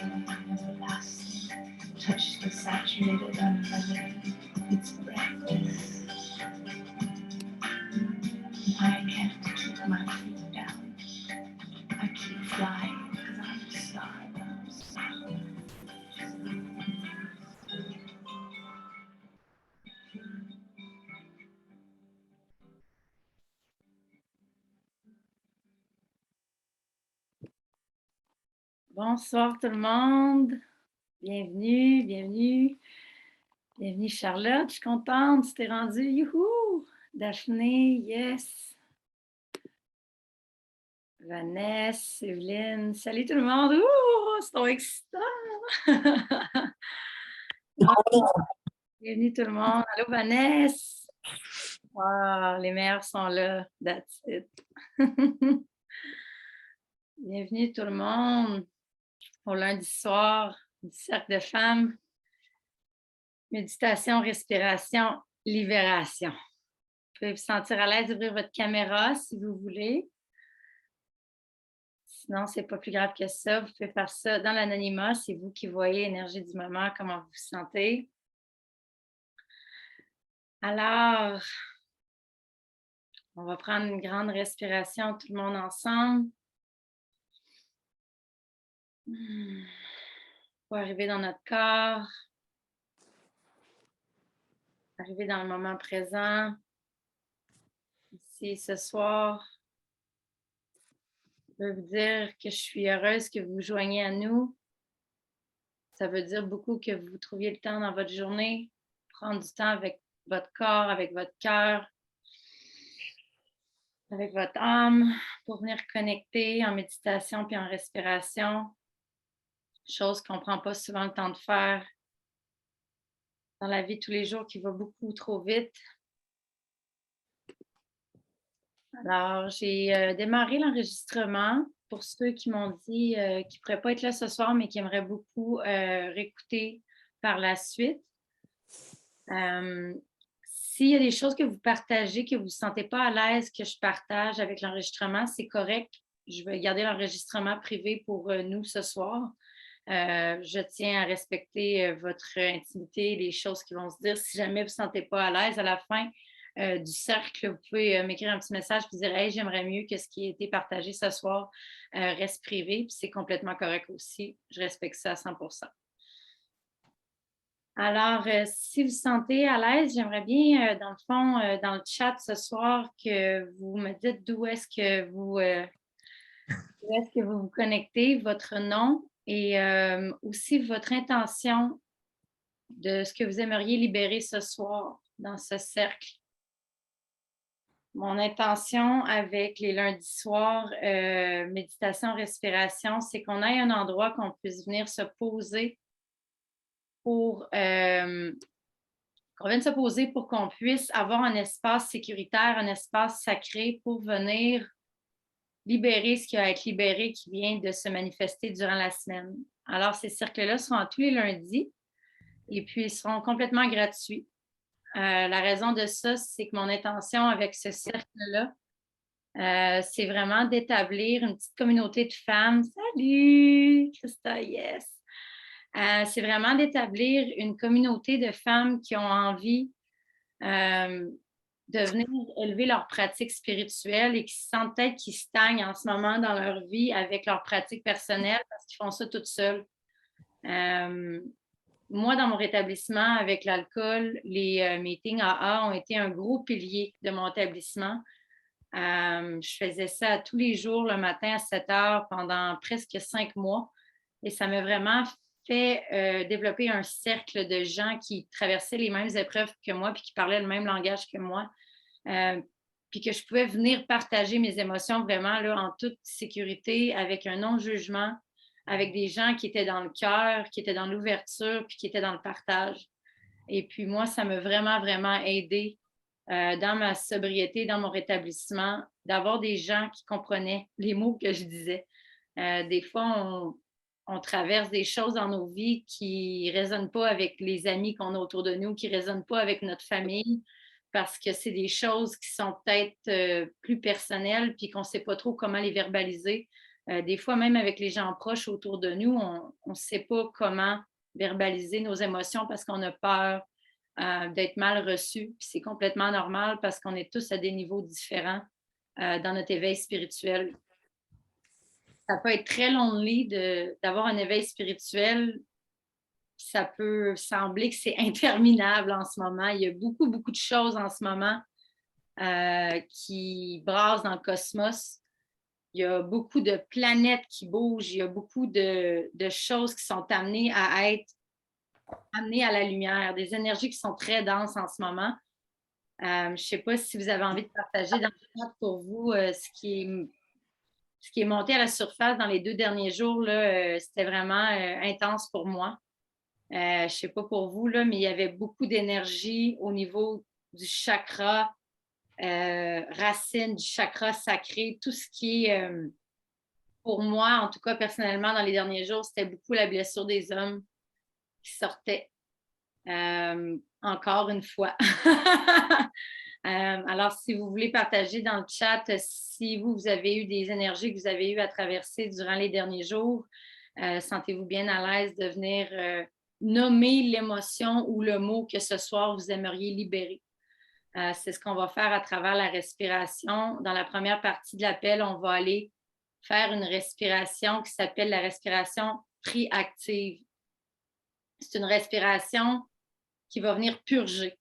everlasting. Touch the saturated unleavened. It's breakfast. I can't keep my feet down. I keep flying because I'm a star. Bonsoir tout le monde. Bienvenue, bienvenue. Bienvenue Charlotte, je suis contente, tu t'es rendue. Youhou! Daphné, yes. Vanessa, Evelyne, salut tout le monde. Ouh, c'est trop excitant. Bienvenue tout le monde. Allô Vanessa. Wow, les meilleurs sont là. That's it. Bienvenue tout le monde au lundi soir du Cercle de femmes. Méditation, respiration, libération. Vous pouvez vous sentir à l'aise d'ouvrir votre caméra si vous voulez. Sinon, ce n'est pas plus grave que ça. Vous pouvez faire ça dans l'anonymat. C'est vous qui voyez l'énergie du moment, comment vous vous sentez. Alors, on va prendre une grande respiration, tout le monde ensemble. Pour arriver dans notre corps. Arriver dans le moment présent. Ici, ce soir. Je veux vous dire que je suis heureuse que vous vous joigniez à nous. Ça veut dire beaucoup que vous trouviez le temps dans votre journée, prendre du temps avec votre corps, avec votre cœur, avec votre âme, pour venir connecter en méditation puis en respiration. Chose qu'on ne prend pas souvent le temps de faire dans la vie de tous les jours qui va beaucoup trop vite. Alors, j'ai démarré l'enregistrement pour ceux qui m'ont dit qu'ils ne pourraient pas être là ce soir, mais qui aimeraient beaucoup réécouter par la suite. S'il y a des choses que vous partagez, que vous ne vous sentez pas à l'aise que je partage avec l'enregistrement, c'est correct. Je vais garder l'enregistrement privé pour nous ce soir. Je tiens à respecter votre intimité, les choses qui vont se dire. Si jamais vous ne vous sentez pas à l'aise à la fin du cercle, vous pouvez m'écrire un petit message et dire « Hey, j'aimerais mieux que ce qui a été partagé ce soir reste privé. » Puis c'est complètement correct aussi. Je respecte ça à 100%. Alors, si vous vous sentez à l'aise, j'aimerais bien, dans le fond, dans le chat ce soir, que vous me dites d'où est-ce que vous connectez, votre nom et aussi votre intention de ce que vous aimeriez libérer ce soir dans ce cercle. Mon intention avec les lundis soirs, méditation, respiration, c'est qu'on ait un endroit qu'on puisse venir se poser pour qu'on vienne se poser pour qu'on puisse avoir un espace sécuritaire, un espace sacré pour venir libérer ce qui a à être libéré, qui vient de se manifester durant la semaine. Alors, ces cercles-là seront tous les lundis et puis ils seront complètement gratuits. La raison de ça, c'est que mon intention avec ce cercle-là, c'est vraiment d'établir une petite communauté de femmes. Salut, Christa, yes! C'est vraiment d'établir une communauté de femmes qui ont envie de venir élever leurs pratiques spirituelles et qui se sentent peut-être qu'ils stagnent en ce moment dans leur vie avec leurs pratiques personnelles parce qu'ils font ça toutes seules. Moi, dans mon rétablissement avec l'alcool, les meetings AA ont été un gros pilier de mon établissement. Je faisais ça tous les jours le matin à 7 heures pendant presque 5 mois et ça m'a vraiment fait développer un cercle de gens qui traversaient les mêmes épreuves que moi puis qui parlaient le même langage que moi. Puis que je pouvais venir partager mes émotions vraiment là, en toute sécurité, avec un non-jugement, avec des gens qui étaient dans le cœur, qui étaient dans l'ouverture, puis qui étaient dans le partage. Et puis moi, ça m'a vraiment, vraiment aidé dans ma sobriété, dans mon rétablissement, d'avoir des gens qui comprenaient les mots que je disais. Des fois, on traverse des choses dans nos vies qui ne résonnent pas avec les amis qu'on a autour de nous, qui ne résonnent pas avec notre famille, parce que c'est des choses qui sont peut-être plus personnelles puis qu'on ne sait pas trop comment les verbaliser. Des fois, même avec les gens proches autour de nous, on ne sait pas comment verbaliser nos émotions parce qu'on a peur d'être mal reçu. Puis c'est complètement normal parce qu'on est tous à des niveaux différents dans notre éveil spirituel. Ça peut être très lonely d'avoir un éveil spirituel. Ça peut sembler que c'est interminable en ce moment. Il y a beaucoup, beaucoup de choses en ce moment qui brassent dans le cosmos. Il y a beaucoup de planètes qui bougent. Il y a beaucoup de choses qui sont amenées à être amenées à la lumière, des énergies qui sont très denses en ce moment. Je ne sais pas si vous avez envie de partager dans le chat pour vous ce qui est monté à la surface dans les 2 derniers jours. Là, c'était vraiment intense pour moi. Je ne sais pas pour vous, là, mais il y avait beaucoup d'énergie au niveau du chakra racine, du chakra sacré, tout ce qui est, pour moi, en tout cas personnellement, dans les derniers jours, c'était beaucoup la blessure des hommes qui sortait. Encore une fois. Alors, si vous voulez partager dans le chat, si vous avez eu des énergies que vous avez eues à traverser durant les derniers jours, sentez-vous bien à l'aise de venir nommer l'émotion ou le mot que ce soir vous aimeriez libérer. C'est ce qu'on va faire à travers la respiration. Dans la première partie de l'appel, on va aller faire une respiration qui s'appelle la respiration triactive. C'est une respiration qui va venir purger.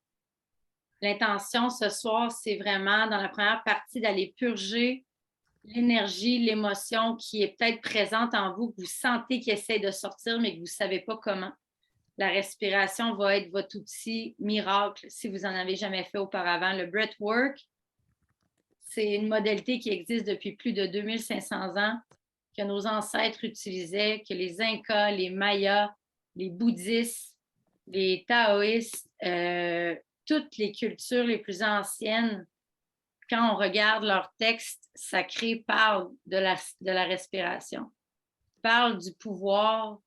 L'intention ce soir, c'est vraiment dans la première partie d'aller purger l'énergie, l'émotion qui est peut-être présente en vous, que vous sentez qui essaie de sortir, mais que vous ne savez pas comment. La respiration va être votre outil miracle si vous n'en avez jamais fait auparavant. Le breathwork, c'est une modalité qui existe depuis plus de 2500 ans, que nos ancêtres utilisaient, que les Incas, les Mayas, les bouddhistes, les taoïstes, toutes les cultures les plus anciennes, quand on regarde leurs textes sacrés, parlent de la respiration, parlent du pouvoir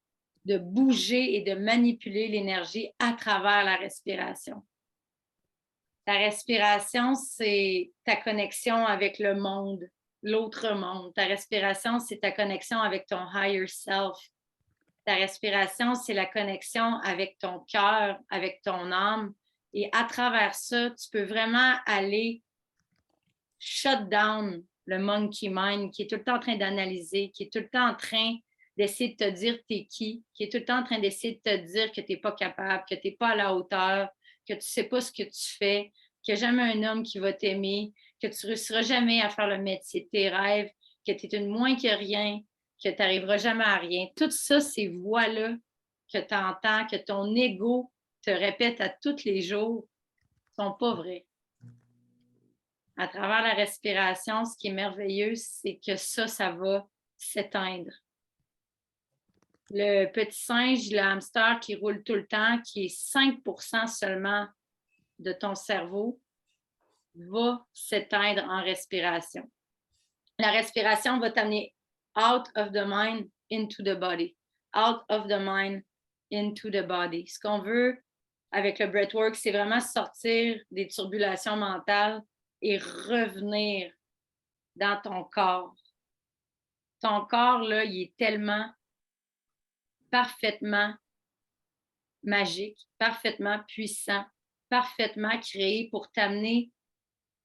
de bouger et de manipuler l'énergie à travers la respiration. La respiration, c'est ta connexion avec le monde, l'autre monde. Ta respiration, c'est ta connexion avec ton higher self. Ta respiration, c'est la connexion avec ton cœur, avec ton âme. Et à travers ça, tu peux vraiment aller shut down le monkey mind qui est tout le temps en train d'analyser, qui est tout le temps en train d'essayer de te dire t'es qui est tout le temps en train d'essayer de te dire que tu n'es pas capable, que tu n'es pas à la hauteur, que tu ne sais pas ce que tu fais, qu'il n'y a jamais un homme qui va t'aimer, que tu ne réussiras jamais à faire le métier de tes rêves, que tu es une moins que rien, que tu n'arriveras jamais à rien. Tout ça, ces voix-là que tu entends, que ton ego te répète à tous les jours, ne sont pas vraies. À travers la respiration, ce qui est merveilleux, c'est que ça va s'éteindre. Le petit singe, le hamster qui roule tout le temps, qui est 5% seulement de ton cerveau, va s'éteindre en respiration. La respiration va t'amener out of the mind into the body. Out of the mind into the body. Ce qu'on veut avec le breathwork, c'est vraiment sortir des turbulations mentales et revenir dans ton corps. Ton corps, là, il est tellement parfaitement magique, parfaitement puissant, parfaitement créé pour t'amener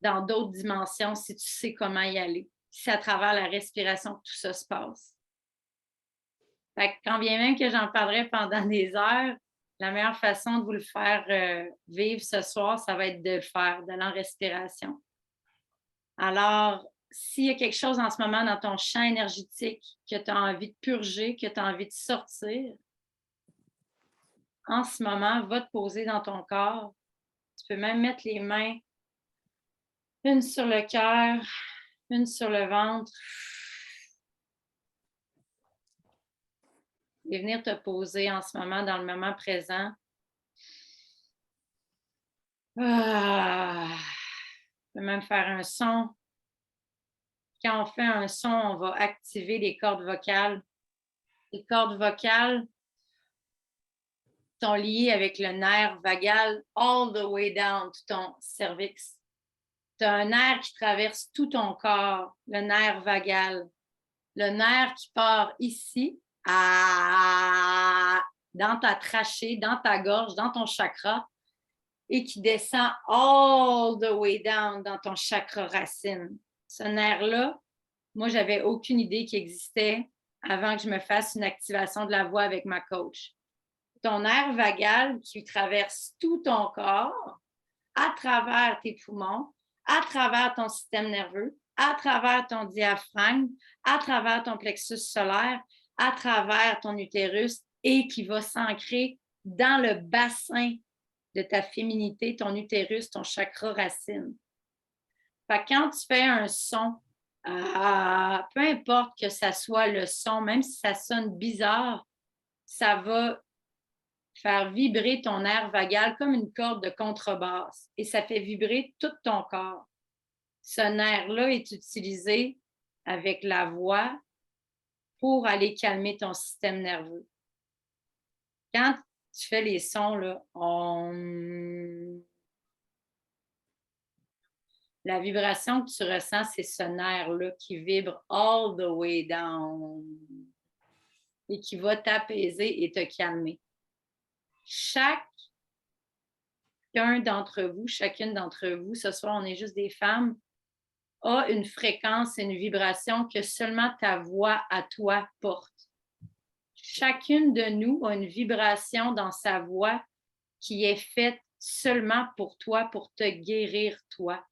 dans d'autres dimensions si tu sais comment y aller. C'est à travers la respiration que tout ça se passe. Fait que quand bien même que j'en parlerai pendant des heures, la meilleure façon de vous le faire vivre ce soir, ça va être de le faire, d'aller en respiration. Alors, s'il y a quelque chose en ce moment dans ton champ énergétique que tu as envie de purger, que tu as envie de sortir, en ce moment, va te poser dans ton corps. Tu peux même mettre les mains, une sur le cœur, une sur le ventre, et venir te poser en ce moment, dans le moment présent. Ah, tu peux même faire un son. Quand on fait un son, on va activer les cordes vocales. Les cordes vocales sont liées avec le nerf vagal all the way down to ton cervix. Tu as un nerf qui traverse tout ton corps, le nerf vagal. le nerf qui part ici, dans ta trachée, dans ta gorge, dans ton chakra, et qui descend all the way down dans ton chakra racine. Ce nerf-là, moi, j'avais aucune idée qu'il existait avant que je me fasse une activation de la voix avec ma coach. Ton nerf vagal qui traverse tout ton corps, à travers tes poumons, à travers ton système nerveux, à travers ton diaphragme, à travers ton plexus solaire, à travers ton utérus et qui va s'ancrer dans le bassin de ta féminité, ton utérus, ton chakra racine. Fait que quand tu fais un son, peu importe que ça soit le son, même si ça sonne bizarre, ça va faire vibrer ton nerf vagal comme une corde de contrebasse et ça fait vibrer tout ton corps. Ce nerf-là est utilisé avec la voix pour aller calmer ton système nerveux. Quand tu fais les sons, là, la vibration que tu ressens, c'est ce nerf-là qui vibre all the way down et qui va t'apaiser et te calmer. Chacun d'entre vous, chacune d'entre vous, ce soir, on est juste des femmes, a une fréquence et une vibration que seulement ta voix à toi porte. Chacune de nous a une vibration dans sa voix qui est faite seulement pour toi, pour te guérir toi.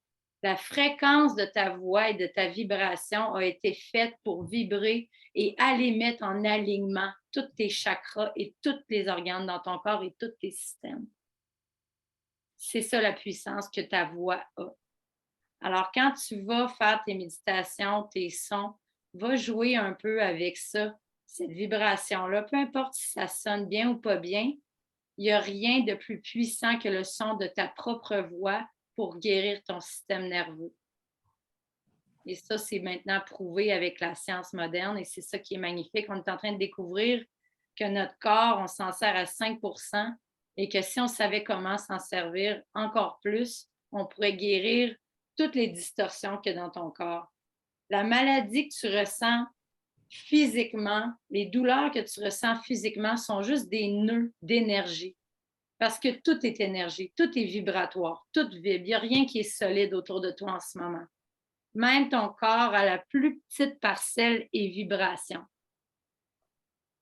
La fréquence de ta voix et de ta vibration a été faite pour vibrer et aller mettre en alignement tous tes chakras et tous les organes dans ton corps et tous tes systèmes. C'est ça la puissance que ta voix a. Alors, quand tu vas faire tes méditations, tes sons, va jouer un peu avec ça, cette vibration-là. Peu importe si ça sonne bien ou pas bien, il n'y a rien de plus puissant que le son de ta propre voix pour guérir ton système nerveux. Et ça, c'est maintenant prouvé avec la science moderne et c'est ça qui est magnifique. On est en train de découvrir que notre corps, on s'en sert à 5% et que si on savait comment s'en servir encore plus, on pourrait guérir toutes les distorsions qu'il y a dans ton corps. La maladie que tu ressens physiquement, les douleurs que tu ressens physiquement sont juste des nœuds d'énergie. Parce que tout est énergie, tout est vibratoire, tout vibre. Il n'y a rien qui est solide autour de toi en ce moment. Même ton corps à la plus petite parcelle est vibration.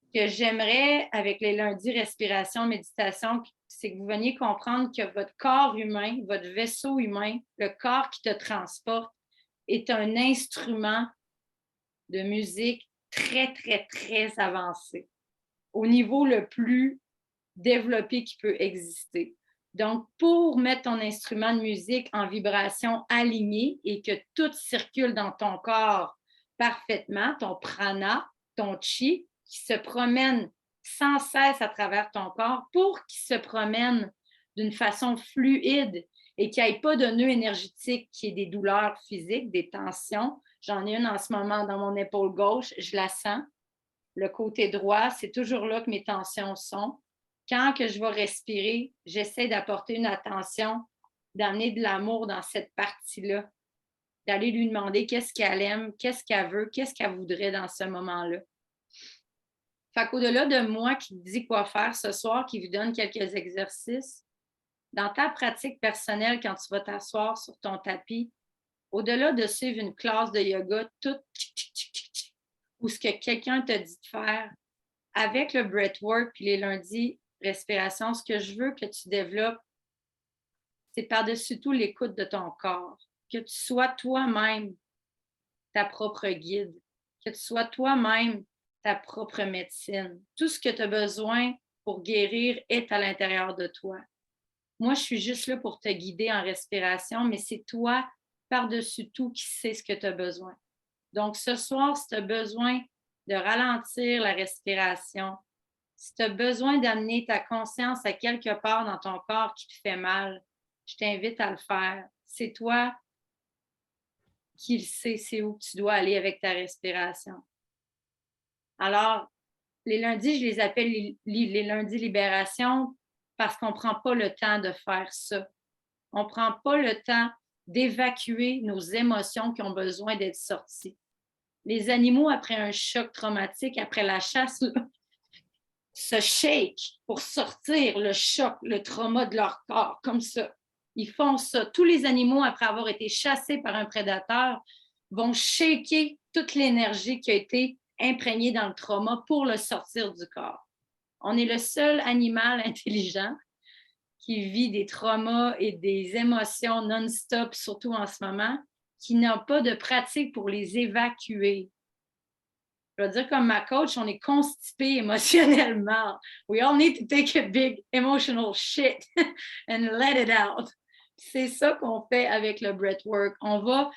Ce que j'aimerais avec les lundis respiration, méditation, c'est que vous veniez comprendre que votre corps humain, votre vaisseau humain, le corps qui te transporte, est un instrument de musique très, très, très avancé, au niveau le plus développé qui peut exister. Donc, pour mettre ton instrument de musique en vibration alignée et que tout circule dans ton corps parfaitement, ton prana, ton chi, qui se promène sans cesse à travers ton corps, pour qu'il se promène d'une façon fluide et qu'il n'y ait pas de nœud énergétique, qui ait des douleurs physiques, des tensions. J'en ai une en ce moment dans mon épaule gauche, je la sens. Le côté droit, c'est toujours là que mes tensions sont. Quand que je vais respirer, j'essaie d'apporter une attention, d'amener de l'amour dans cette partie-là, d'aller lui demander qu'est-ce qu'elle aime, qu'est-ce qu'elle veut, qu'est-ce qu'elle voudrait dans ce moment-là. Fait qu'au-delà de moi qui te dis quoi faire ce soir, qui vous donne quelques exercices, dans ta pratique personnelle, quand tu vas t'asseoir sur ton tapis, au-delà de suivre une classe de yoga, tout ou ce que quelqu'un t'a dit de faire, avec le breathwork puis les lundis respiration, ce que je veux que tu développes, c'est par-dessus tout l'écoute de ton corps. Que tu sois toi-même ta propre guide, que tu sois toi-même ta propre médecine. Tout ce que tu as besoin pour guérir est à l'intérieur de toi. Moi, je suis juste là pour te guider en respiration, mais c'est toi, par-dessus tout, qui sais ce que tu as besoin. Donc, ce soir, si tu as besoin de ralentir la respiration, si tu as besoin d'amener ta conscience à quelque part dans ton corps qui te fait mal, je t'invite à le faire. C'est toi qui le sais, c'est où tu dois aller avec ta respiration. Alors, les lundis, je les appelle les lundis libération parce qu'on ne prend pas le temps de faire ça. On ne prend pas le temps d'évacuer nos émotions qui ont besoin d'être sorties. Les animaux, après un choc traumatique, après la chasse, là, se shake pour sortir le choc, le trauma de leur corps, comme ça. Ils font ça. Tous les animaux, après avoir été chassés par un prédateur, vont shaker toute l'énergie qui a été imprégnée dans le trauma pour le sortir du corps. On est le seul animal intelligent qui vit des traumas et des émotions non-stop, surtout en ce moment, qui n'a pas de pratique pour les évacuer. Je veux dire, comme ma coach, on est constipé émotionnellement. We all need to take a big emotional shit and let it out. C'est ça qu'on fait avec le breathwork. On va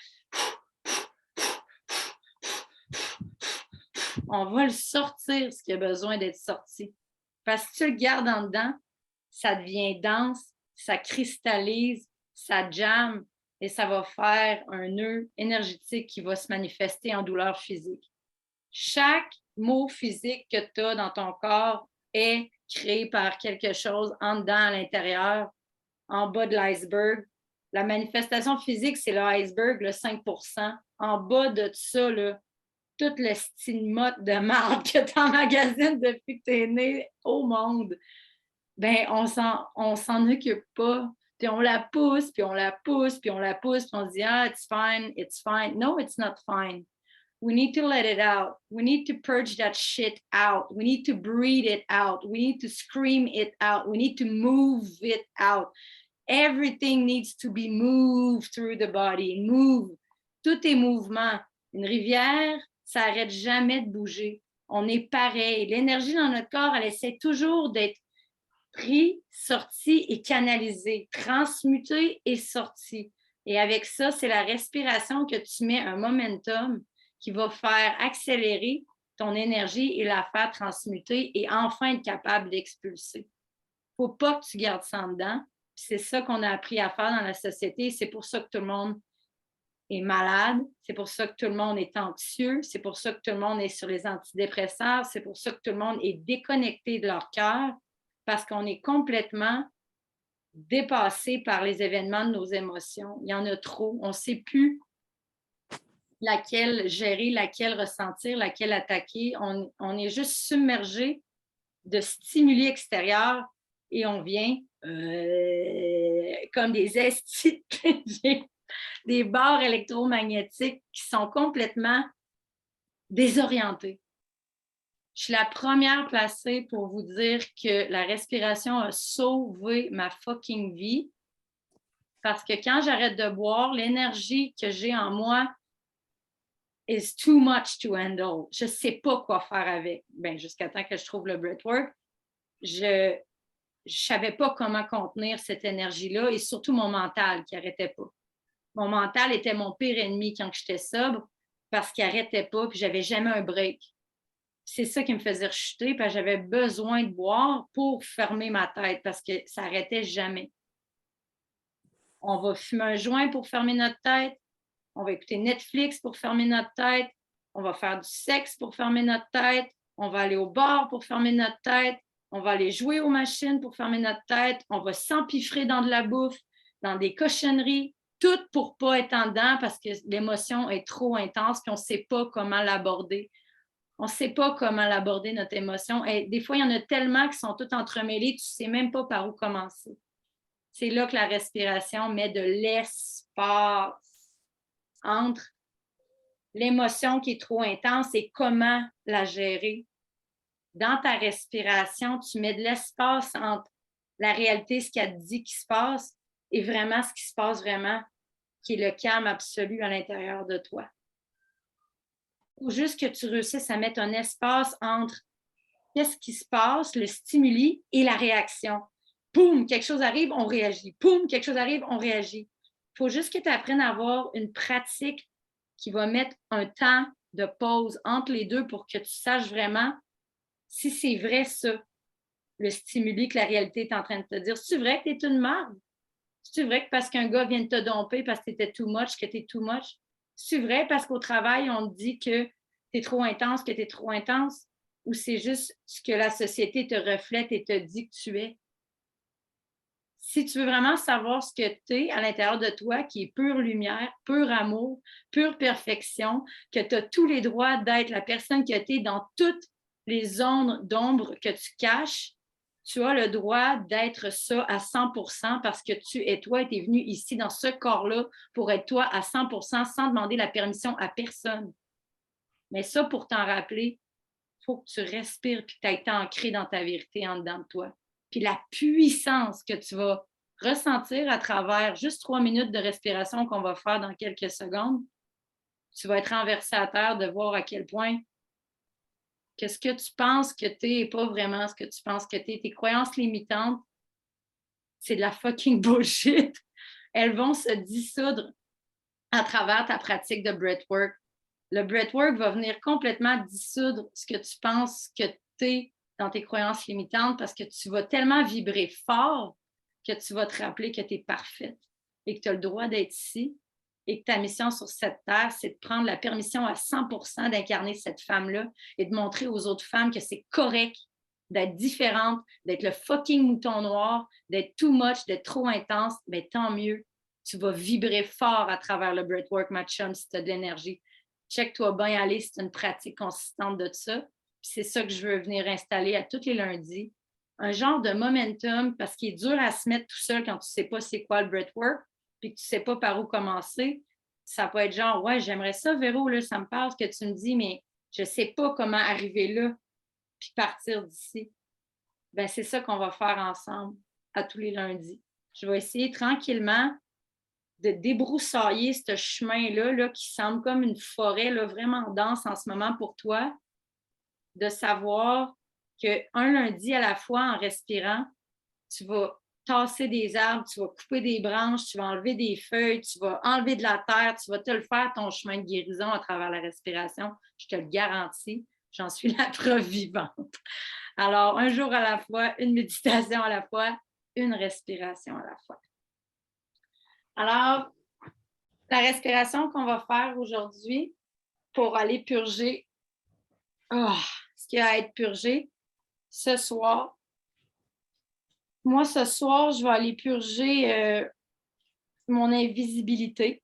le sortir, ce qui a besoin d'être sorti. Parce que si tu le gardes en dedans, ça devient dense, ça cristallise, ça jamme et ça va faire un nœud énergétique qui va se manifester en douleur physique. Chaque mot physique que tu as dans ton corps est créé par quelque chose en dedans, à l'intérieur, en bas de l'iceberg. La manifestation physique, c'est l'iceberg, le 5%. En bas de ça, là, toute le stigmate de marde que tu emmagasines depuis que tu es né au monde, ben on s'en occupe pas. Puis on la pousse, puis on la pousse, puis on la pousse, puis on se dit, ah, it's fine, it's fine. No, it's not fine. We need to let it out. We need to purge that shit out. We need to breathe it out. We need to scream it out. We need to move it out. Everything needs to be moved through the body. Move. Tout est mouvement. Une rivière, ça n'arrête jamais de bouger. On est pareil. L'énergie dans notre corps, elle essaie toujours d'être prise, sortie et canalisée, transmutée et sortie. Et avec ça, c'est la respiration que tu mets un momentum qui va faire accélérer ton énergie et la faire transmuter et enfin être capable d'expulser. Il ne faut pas que tu gardes ça en dedans. C'est ça qu'on a appris à faire dans la société. C'est pour ça que tout le monde est malade. C'est pour ça que tout le monde est anxieux. C'est pour ça que tout le monde est sur les antidépresseurs. C'est pour ça que tout le monde est déconnecté de leur cœur parce qu'on est complètement dépassé par les événements de nos émotions. Il y en a trop. On ne sait plus laquelle gérer, laquelle ressentir, laquelle attaquer. On est juste submergé de stimuli extérieurs et on vient comme des estis, des barres électromagnétiques qui sont complètement désorientés. Je suis la première placée pour vous dire que la respiration a sauvé ma fucking vie parce que quand j'arrête de boire, l'énergie que j'ai en moi is too much to handle. Je ne sais pas quoi faire avec. Ben, jusqu'à temps que je trouve le breathwork, je ne savais pas comment contenir cette énergie-là et surtout mon mental qui n'arrêtait pas. Mon mental était mon pire ennemi quand j'étais sobre parce qu'il n'arrêtait pas puis j'avais jamais un break. C'est ça qui me faisait rechuter parce que j'avais besoin de boire pour fermer ma tête parce que ça n'arrêtait jamais. On va fumer un joint pour fermer notre tête. On va écouter Netflix pour fermer notre tête. On va faire du sexe pour fermer notre tête. On va aller au bar pour fermer notre tête. On va aller jouer aux machines pour fermer notre tête. On va s'empiffrer dans de la bouffe, dans des cochonneries, tout pour ne pas être en dedans parce que l'émotion est trop intense et on ne sait pas comment l'aborder. On ne sait pas comment l'aborder, notre émotion. Et des fois, il y en a tellement qui sont toutes entremêlées, tu ne sais même pas par où commencer. C'est là que la respiration met de l'espace entre l'émotion qui est trop intense et comment la gérer. Dans ta respiration, tu mets de l'espace entre la réalité, ce qu'elle te dit qui se passe, et vraiment ce qui se passe vraiment, qui est le calme absolu à l'intérieur de toi. Il faut juste que tu réussisses à mettre un espace entre qu'est-ce qui se passe, le stimuli et la réaction. Poum, quelque chose arrive, on réagit. Poum, quelque chose arrive, on réagit. Il faut juste que tu apprennes à avoir une pratique qui va mettre un temps de pause entre les deux pour que tu saches vraiment si c'est vrai ça, le stimuli que la réalité est en train de te dire. C'est vrai que tu es une merde? C'est vrai que parce qu'un gars vient de te domper parce que tu étais too much, que tu es too much? C'est vrai parce qu'au travail, on te dit que tu es trop intense, que tu es trop intense? Ou c'est juste ce que la société te reflète et te dit que tu es? Si tu veux vraiment savoir ce que tu es à l'intérieur de toi, qui est pure lumière, pur amour, pure perfection, que tu as tous les droits d'être la personne que tu es dans toutes les zones d'ombre que tu caches, tu as le droit d'être ça à 100% parce que tu es toi et tu es venu ici dans ce corps-là pour être toi à 100% sans demander la permission à personne. Mais ça, pour t'en rappeler, il faut que tu respires et que tu aies été ancré dans ta vérité en dedans de toi. Puis la puissance que tu vas ressentir à travers juste 3 minutes de respiration qu'on va faire dans quelques secondes, tu vas être renversé à terre de voir à quel point que ce que tu penses que tu es n'est pas vraiment ce que tu penses que tu es. Tes croyances limitantes, c'est de la fucking bullshit. Elles vont se dissoudre à travers ta pratique de breathwork. Le breathwork va venir complètement dissoudre ce que tu penses que tu es dans tes croyances limitantes parce que tu vas tellement vibrer fort que tu vas te rappeler que tu es parfaite et que tu as le droit d'être ici et que ta mission sur cette terre, c'est de prendre la permission à 100% d'incarner cette femme-là et de montrer aux autres femmes que c'est correct d'être différente, d'être le fucking mouton noir, d'être too much, d'être trop intense, mais tant mieux. Tu vas vibrer fort à travers le breathwork, ma chum, si tu as de l'énergie. Check-toi bien aller, c'est une pratique consistante de ça. Puis c'est ça que je veux venir installer à tous les lundis. Un genre de momentum, parce qu'il est dur à se mettre tout seul quand tu ne sais pas c'est quoi le breathwork, puis que tu ne sais pas par où commencer. Ça peut être genre, ouais, j'aimerais ça, Véro, là, ça me parle ce que tu me dis, mais je ne sais pas comment arriver là, puis partir d'ici. Ben, c'est ça qu'on va faire ensemble à tous les lundis. Je vais essayer tranquillement de débroussailler ce chemin-là là, qui semble comme une forêt là, vraiment dense en ce moment pour toi, de savoir qu'un lundi à la fois, en respirant, tu vas tasser des arbres, tu vas couper des branches, tu vas enlever des feuilles, tu vas enlever de la terre, tu vas te le faire ton chemin de guérison à travers la respiration. Je te le garantis, j'en suis la preuve vivante. Alors, un jour à la fois, une méditation à la fois, une respiration à la fois. Alors, la respiration qu'on va faire aujourd'hui pour aller purger ce qui a à être purgé ce soir. Moi, ce soir, je vais aller purger mon invisibilité.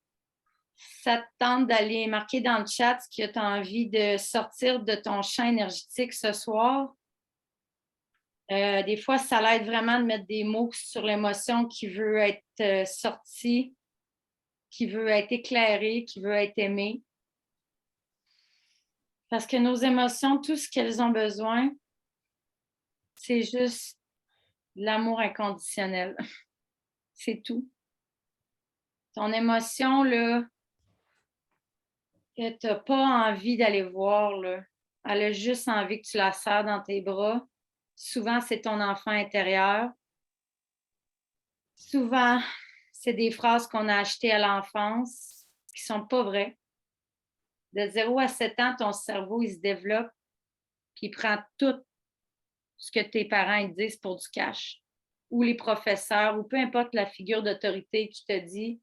Ça te tente d'aller marquer dans le chat ce que tu as envie de sortir de ton champ énergétique ce soir. Des fois, ça l'aide vraiment de mettre des mots sur l'émotion qui veut être sortie, qui veut être éclairée, qui veut être aimée. Parce que nos émotions, tout ce qu'elles ont besoin, c'est juste de l'amour inconditionnel. C'est tout. Ton émotion, là, que tu n'as pas envie d'aller voir, là, elle a juste envie que tu la serres dans tes bras. Souvent, c'est ton enfant intérieur. Souvent, c'est des phrases qu'on a achetées à l'enfance qui ne sont pas vraies. De 0 à 7 ans, ton cerveau, il se développe puis il prend tout ce que tes parents te disent pour du cash ou les professeurs ou peu importe la figure d'autorité qui te dit.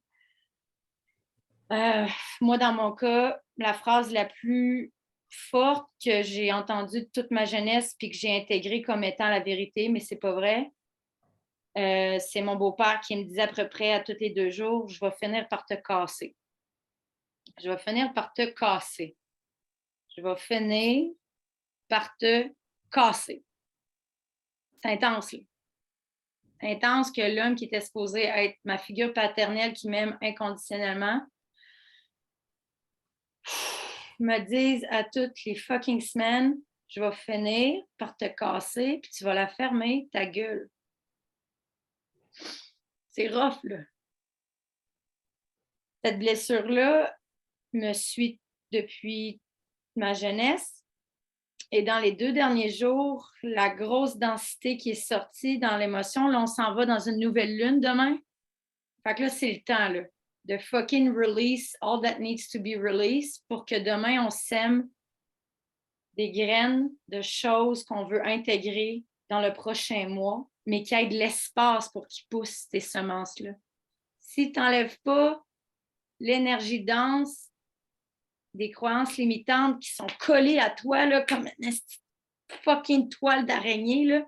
Moi, dans mon cas, la phrase la plus forte que j'ai entendue de toute ma jeunesse puis que j'ai intégrée comme étant la vérité, mais c'est pas vrai, c'est mon beau-père qui me disait à peu près à tous les 2 jours, je vais finir par te casser. Je vais finir par te casser. Je vais finir par te casser. C'est intense, là. C'est intense que l'homme qui était supposé être ma figure paternelle qui m'aime inconditionnellement me dise à toutes les fucking semaines, je vais finir par te casser, puis tu vas la fermer, ta gueule. C'est rough, là. Cette blessure-là me suit depuis ma jeunesse. Et dans les 2 derniers jours, la grosse densité qui est sortie dans l'émotion, là, on s'en va dans une nouvelle lune demain. Fait que là, c'est le temps, là, de fucking release all that needs to be released pour que demain, on sème des graines de choses qu'on veut intégrer dans le prochain mois, mais qui ait de l'espace pour qu'ils poussent ces semences-là. Si tu n'enlèves pas l'énergie dense des croyances limitantes qui sont collées à toi là, comme une fucking toile d'araignée, là,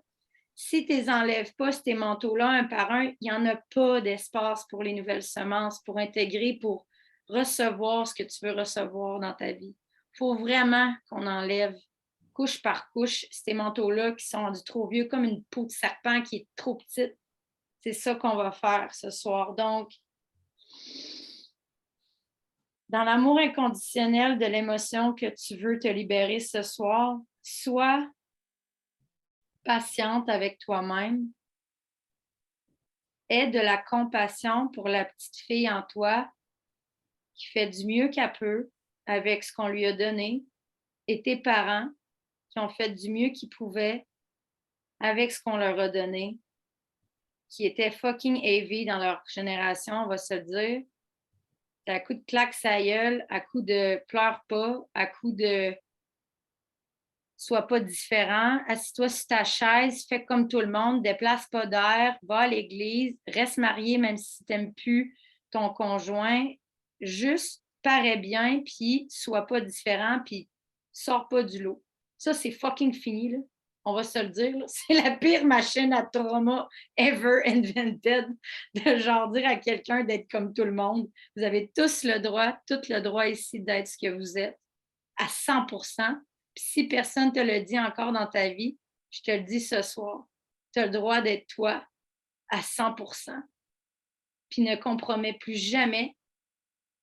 Si tu ne les enlèves pas, ces manteaux-là, un par un, il n'y en a pas d'espace pour les nouvelles semences, pour intégrer, pour recevoir ce que tu veux recevoir dans ta vie. Il faut vraiment qu'on enlève couche par couche ces manteaux-là qui sont rendus trop vieux, comme une peau de serpent qui est trop petite. C'est ça qu'on va faire ce soir. Donc, dans l'amour inconditionnel de l'émotion que tu veux te libérer ce soir, sois patiente avec toi-même. Aie de la compassion pour la petite fille en toi qui fait du mieux qu'elle peut avec ce qu'on lui a donné et tes parents qui ont fait du mieux qu'ils pouvaient avec ce qu'on leur a donné, qui étaient fucking heavy dans leur génération, on va se le dire. À coup de claque sa gueule, à coup de pleure pas, à coup de sois pas différent, assis-toi sur ta chaise, fais comme tout le monde, déplace pas d'air, va à l'église, reste marié même si tu n'aimes plus ton conjoint, juste parais bien, puis sois pas différent, puis sors pas du lot. Ça, c'est fucking fini, là. On va se le dire, là. C'est la pire machine à trauma ever invented de genre dire à quelqu'un d'être comme tout le monde. Vous avez tous le droit, tout le droit ici d'être ce que vous êtes à 100%. Puis si personne ne te le dit encore dans ta vie, je te le dis ce soir. Tu as le droit d'être toi à 100%. Puis ne compromets plus jamais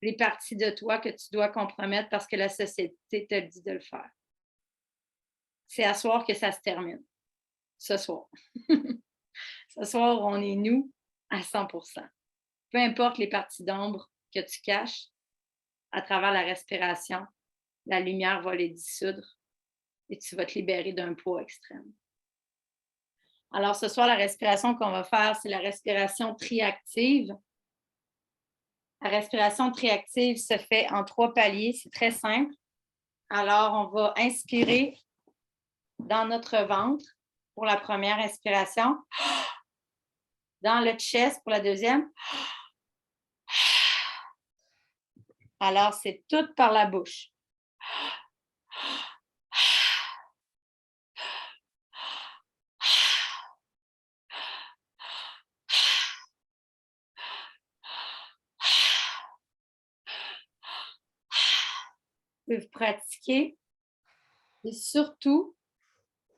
les parties de toi que tu dois compromettre parce que la société te dit de le faire. C'est à soir que ça se termine. Ce soir. Ce soir, on est nous à 100%. Peu importe les parties d'ombre que tu caches, à travers la respiration, la lumière va les dissoudre et tu vas te libérer d'un poids extrême. Alors, ce soir, la respiration qu'on va faire, c'est la respiration triactive. La respiration triactive se fait en 3 paliers, c'est très simple. Alors, on va inspirer dans notre ventre pour la première inspiration, dans le chest pour la deuxième. Alors, c'est tout par la bouche. Vous pouvez pratiquer. Et surtout,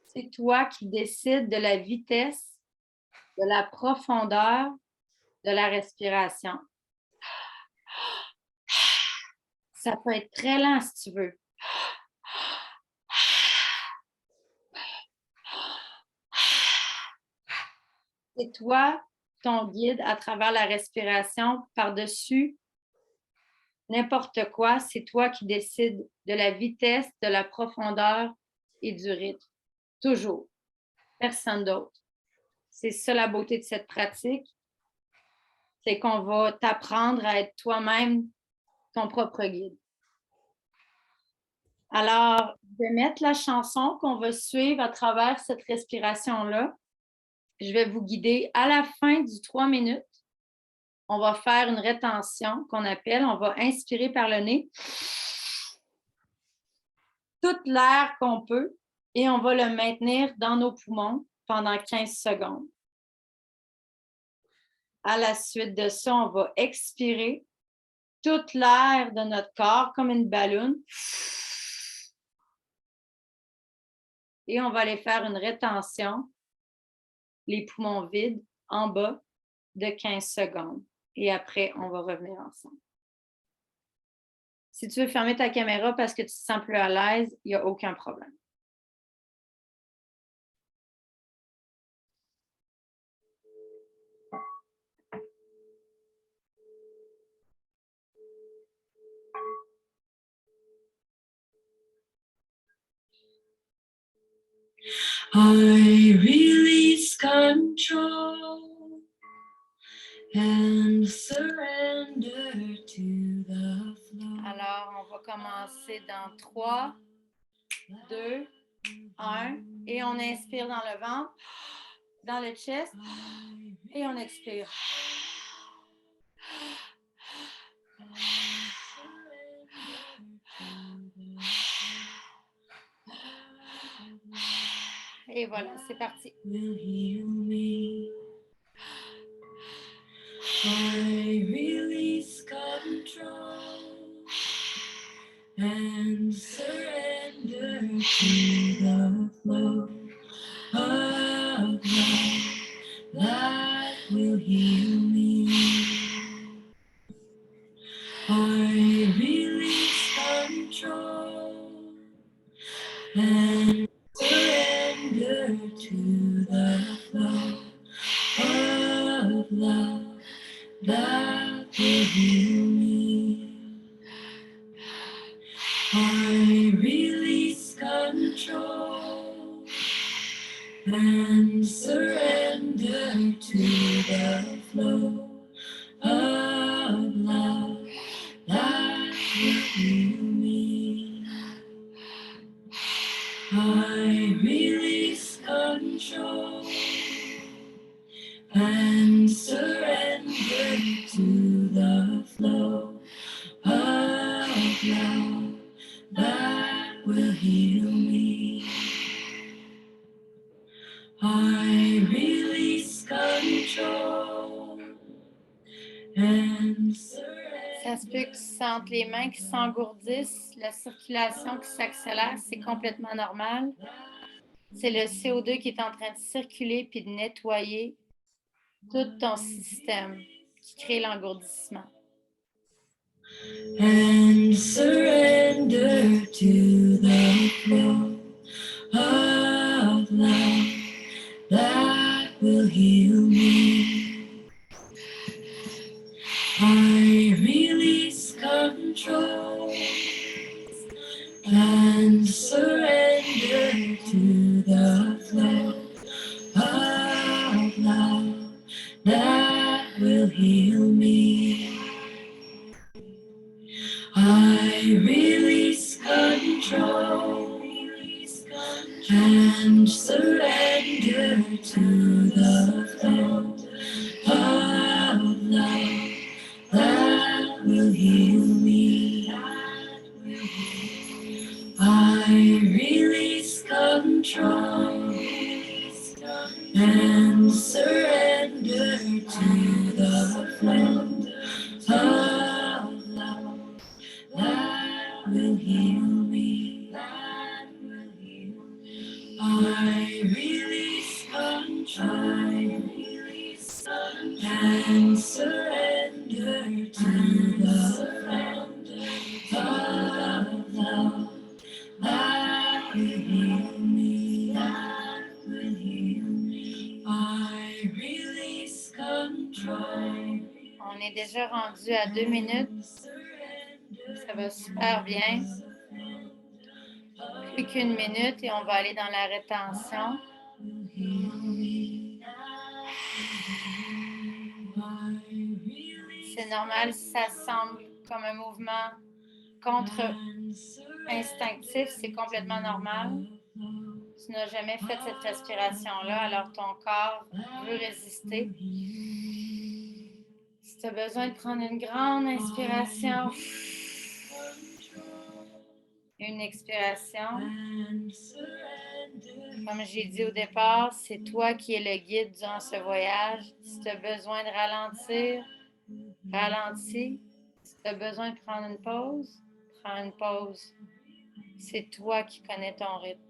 c'est toi qui décides de la vitesse, de la profondeur de la respiration. Ça peut être très lent si tu veux. C'est toi, ton guide à travers la respiration par-dessus n'importe quoi. C'est toi qui décides de la vitesse, de la profondeur et du rythme. Toujours. Personne d'autre. C'est ça la beauté de cette pratique. C'est qu'on va t'apprendre à être toi-même ton propre guide. Alors, je vais mettre la chanson qu'on va suivre à travers cette respiration-là. Je vais vous guider à la fin du 3 minutes. On va faire une rétention qu'on appelle, on va inspirer par le nez toute l'air qu'on peut et on va le maintenir dans nos poumons pendant 15 secondes. À la suite de ça, on va expirer toute l'air de notre corps comme une balloune. Et on va aller faire une rétention, les poumons vides, en bas de 15 secondes. Et après, on va revenir ensemble. Si tu veux fermer ta caméra parce que tu te sens plus à l'aise, il n'y a aucun problème. I release control and surrender to the flow. Alors, on va commencer dans 3, 2, 1. Et on inspire dans le ventre, dans le chest. Et on expire. Et voilà, c'est parti. Will heal me. I release control and surrender to the flow of love that will heal me. I release control and surrender to the flow of love that will heal me. I release control and surrender to the flow of love that will heal me. I release control and surrender to the flow of love that will heal me. I release control and surrender. Ça se peut que tu sentes les mains qui s'engourdissent, la circulation qui s'accélère, c'est complètement normal. C'est le CO2 qui est en train de circuler puis de nettoyer tout ton système qui crée l'engourdissement. And surrender to the flow of love that will heal me. I release control and surrender to the flow of love that will heal me. I release control and surrender to the flow of love that will heal me. I release control and surrender to the flow of love that will heal me. I release control and surrender to the flow of love that will heal me. I release control. On est déjà rendu à 2 minutes. Ça va super bien. Plus qu'1 minute et on va aller dans la rétention. C'est normal si ça semble comme un mouvement contre-instinctif, c'est complètement normal. Tu n'as jamais fait cette respiration-là, alors ton corps veut résister. Si tu as besoin de prendre une grande inspiration, une expiration, comme j'ai dit au départ, c'est toi qui es le guide durant ce voyage. Si tu as besoin de ralentir, ralentis. Si tu as besoin de prendre une pause, prends une pause. C'est toi qui connais ton rythme.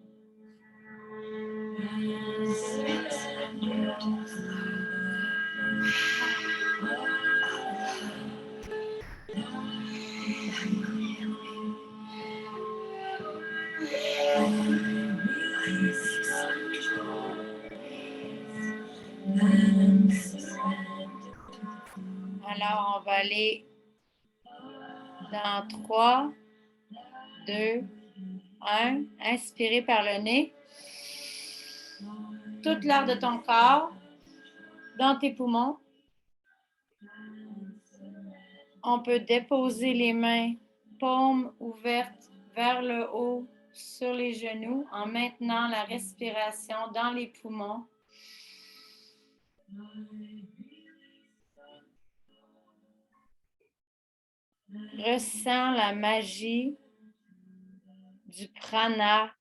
Alors, on va aller dans 3, 2, 1. Inspirez par le nez. Toute l'air de ton corps dans tes poumons. On peut déposer les mains, paumes ouvertes vers le haut sur les genoux en maintenant la respiration dans les poumons. Ressens la magie du prana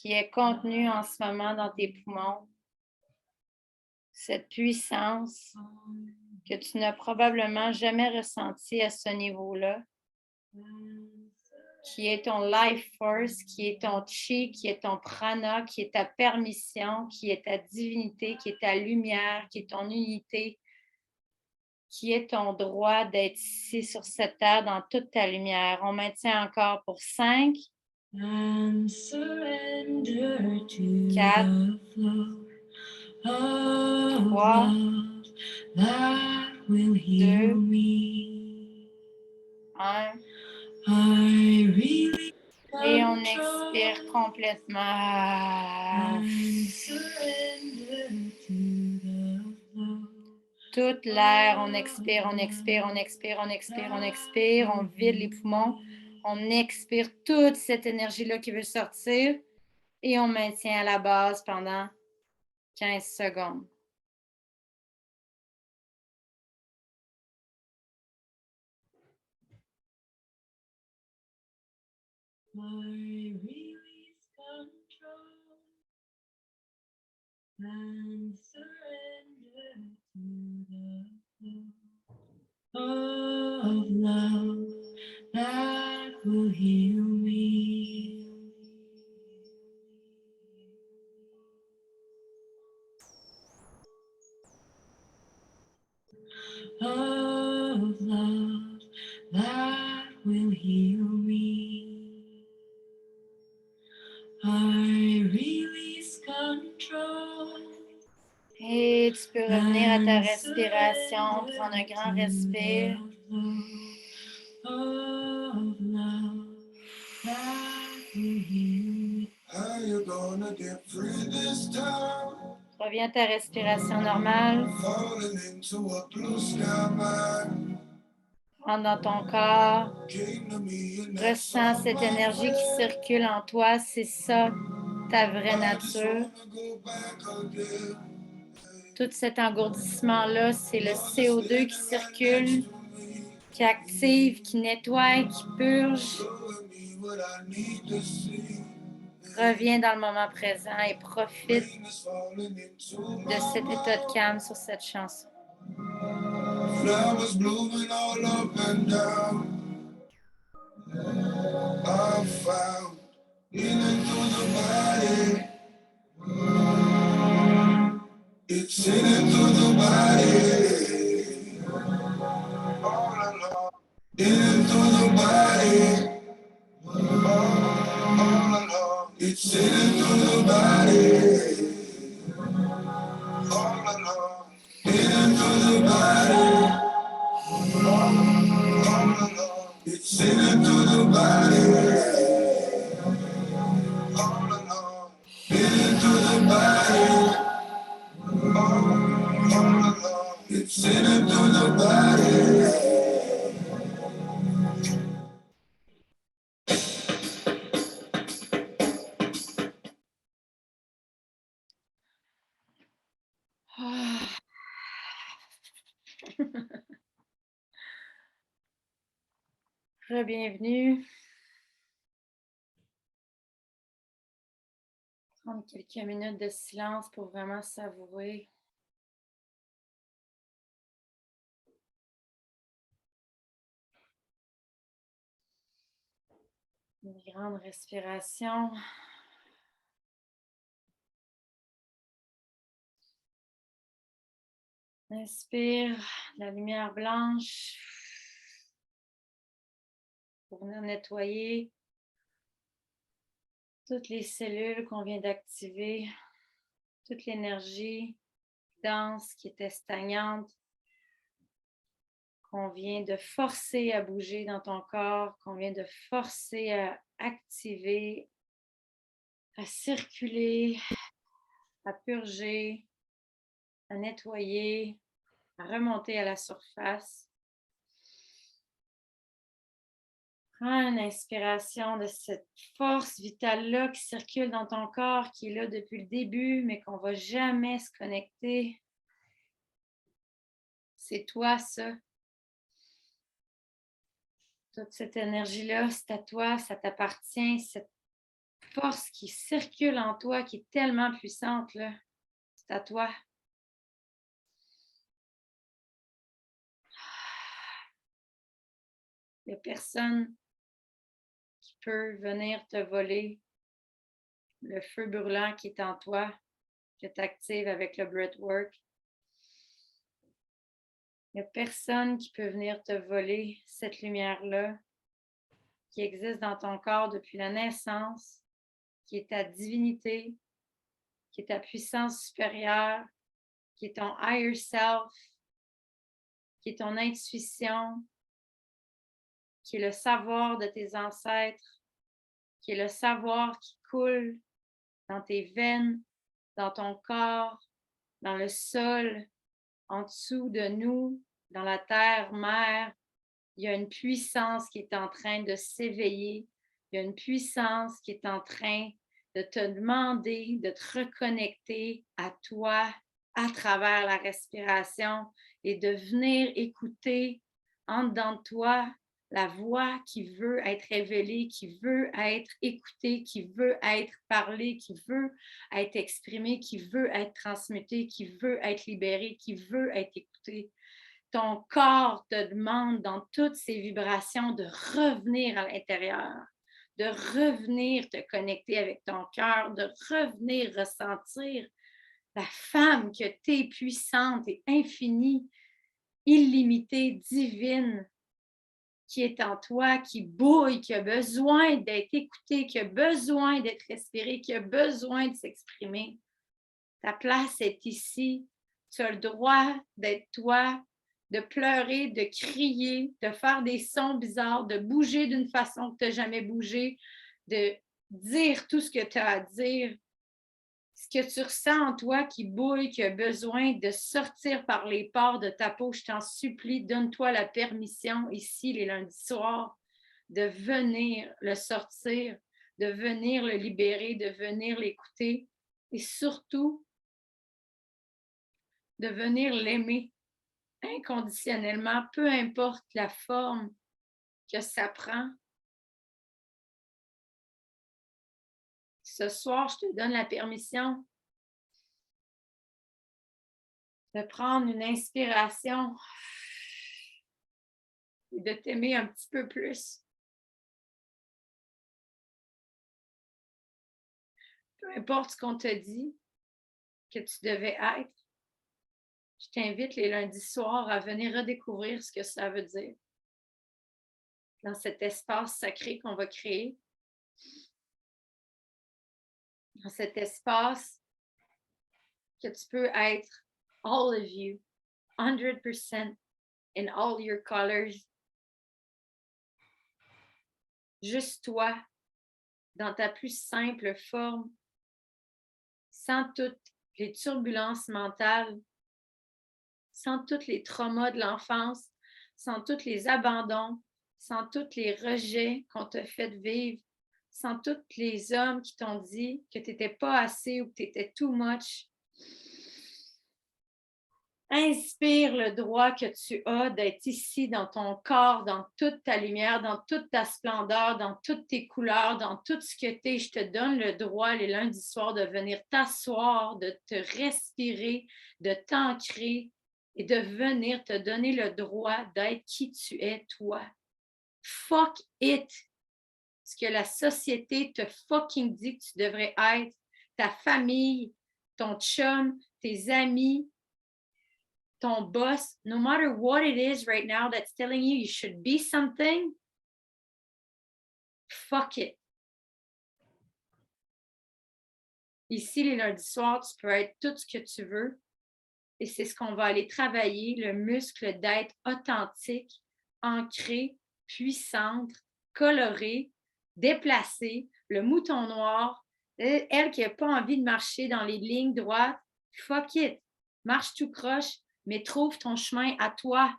qui est contenue en ce moment dans tes poumons. Cette puissance que tu n'as probablement jamais ressentie à ce niveau-là, qui est ton life force, qui est ton chi, qui est ton prana, qui est ta permission, qui est ta divinité, qui est ta lumière, qui est ton unité, qui est ton droit d'être ici sur cette terre dans toute ta lumière. On maintient encore pour 5, 4, 3, 2, 1. Et on expire complètement. Toute l'air, on expire, on expire, on expire, on expire, on expire, on vide les poumons, on expire toute cette énergie-là qui veut sortir et on maintient à la base pendant 15 secondes. I release control and surrender to the flow of love that will heal me. Of love that will heal me. I release control. Et tu peux revenir à ta respiration, prendre un grand respire. Reviens à ta respiration normale. Rentre dans ton corps. Ressens cette énergie qui circule en toi. C'est ça, ta vraie nature. Tout cet engourdissement-là, c'est le CO2 qui circule, qui active, qui nettoie, qui purge. Reviens dans le moment présent et profite de cet état de calme sur cette chanson. Flowers blooming all up and down. I found healing through the body. It's healing through the body. All along. Healing through the body. All along. It's healing through the body. All along. Healing through the body. All along. It's healing through the body. All along. Healing through the body. All along. It's healing through the body. Bienvenue. Prendre quelques minutes de silence pour vraiment savourer. Une grande respiration. Inspire la lumière blanche pour venir nettoyer toutes les cellules qu'on vient d'activer, toute l'énergie dense qui était stagnante, qu'on vient de forcer à bouger dans ton corps, qu'on vient de forcer à activer, à circuler, à purger, à nettoyer, à remonter à la surface. Prends une inspiration de cette force vitale-là qui circule dans ton corps, qui est là depuis le début, mais qu'on ne va jamais se connecter. C'est toi, ça. Toute cette énergie-là, c'est à toi, ça t'appartient. Cette force qui circule en toi, qui est tellement puissante, là, c'est à toi. Il n'y a personne qui peut venir te voler le feu brûlant qui est en toi, que tu actives avec le breathwork. Il n'y a personne qui peut venir te voler cette lumière-là qui existe dans ton corps depuis la naissance, qui est ta divinité, qui est ta puissance supérieure, qui est ton higher self, qui est ton intuition, qui est le savoir de tes ancêtres, qui est le savoir qui coule dans tes veines, dans ton corps, dans le sol, en dessous de nous, dans la terre-mère. Il y a une puissance qui est en train de s'éveiller. Il y a une puissance qui est en train de te demander de te reconnecter à toi à travers la respiration et de venir écouter en dedans de toi la voix qui veut être révélée, qui veut être écoutée, qui veut être parlée, qui veut être exprimée, qui veut être transmutée, qui veut être libérée, qui veut être écoutée. Ton corps te demande dans toutes ces vibrations de revenir à l'intérieur, de revenir te connecter avec ton cœur, de revenir ressentir la femme que tu es, puissante et infinie, illimitée, divine, qui est en toi, qui bouille, qui a besoin d'être écoutée, qui a besoin d'être respirée, qui a besoin de s'exprimer. Ta place est ici. Tu as le droit d'être toi, de pleurer, de crier, de faire des sons bizarres, de bouger d'une façon que tu n'as jamais bougé, de dire tout ce que tu as à dire. Ce que tu ressens en toi qui bouille, qui a besoin de sortir par les pores de ta peau, je t'en supplie, donne-toi la permission ici les lundis soirs de venir le sortir, de venir le libérer, de venir l'écouter et surtout de venir l'aimer inconditionnellement, peu importe la forme que ça prend. Ce soir, je te donne la permission de prendre une inspiration et de t'aimer un petit peu plus. Peu importe ce qu'on te dit que tu devais être, je t'invite les lundis soirs à venir redécouvrir ce que ça veut dire dans cet espace sacré qu'on va créer, dans cet espace que tu peux être all of you, 100% in all your colors. Juste toi, dans ta plus simple forme, sans toutes les turbulences mentales, sans tous les traumas de l'enfance, sans tous les abandons, sans tous les rejets qu'on t'a fait vivre, sans tous les hommes qui t'ont dit que tu n'étais pas assez ou que tu étais too much. Inspire le droit que tu as d'être ici dans ton corps, dans toute ta lumière, dans toute ta splendeur, dans toutes tes couleurs, dans tout ce que tu es. Je te donne le droit les lundis soirs de venir t'asseoir, de te respirer, de t'ancrer et de venir te donner le droit d'être qui tu es, toi. Fuck it! Ce que la société te fucking dit que tu devrais être, ta famille, ton chum, tes amis, ton boss, no matter what it is right now that's telling you should be something, fuck it. Ici, les lundis soirs, tu peux être tout ce que tu veux. Et c'est ce qu'on va aller travailler, le muscle d'être authentique, ancré, puissante, colorée, déplacée, le mouton noir, elle qui n'a pas envie de marcher dans les lignes droites, fuck it. Marche tout croche, mais trouve ton chemin à toi.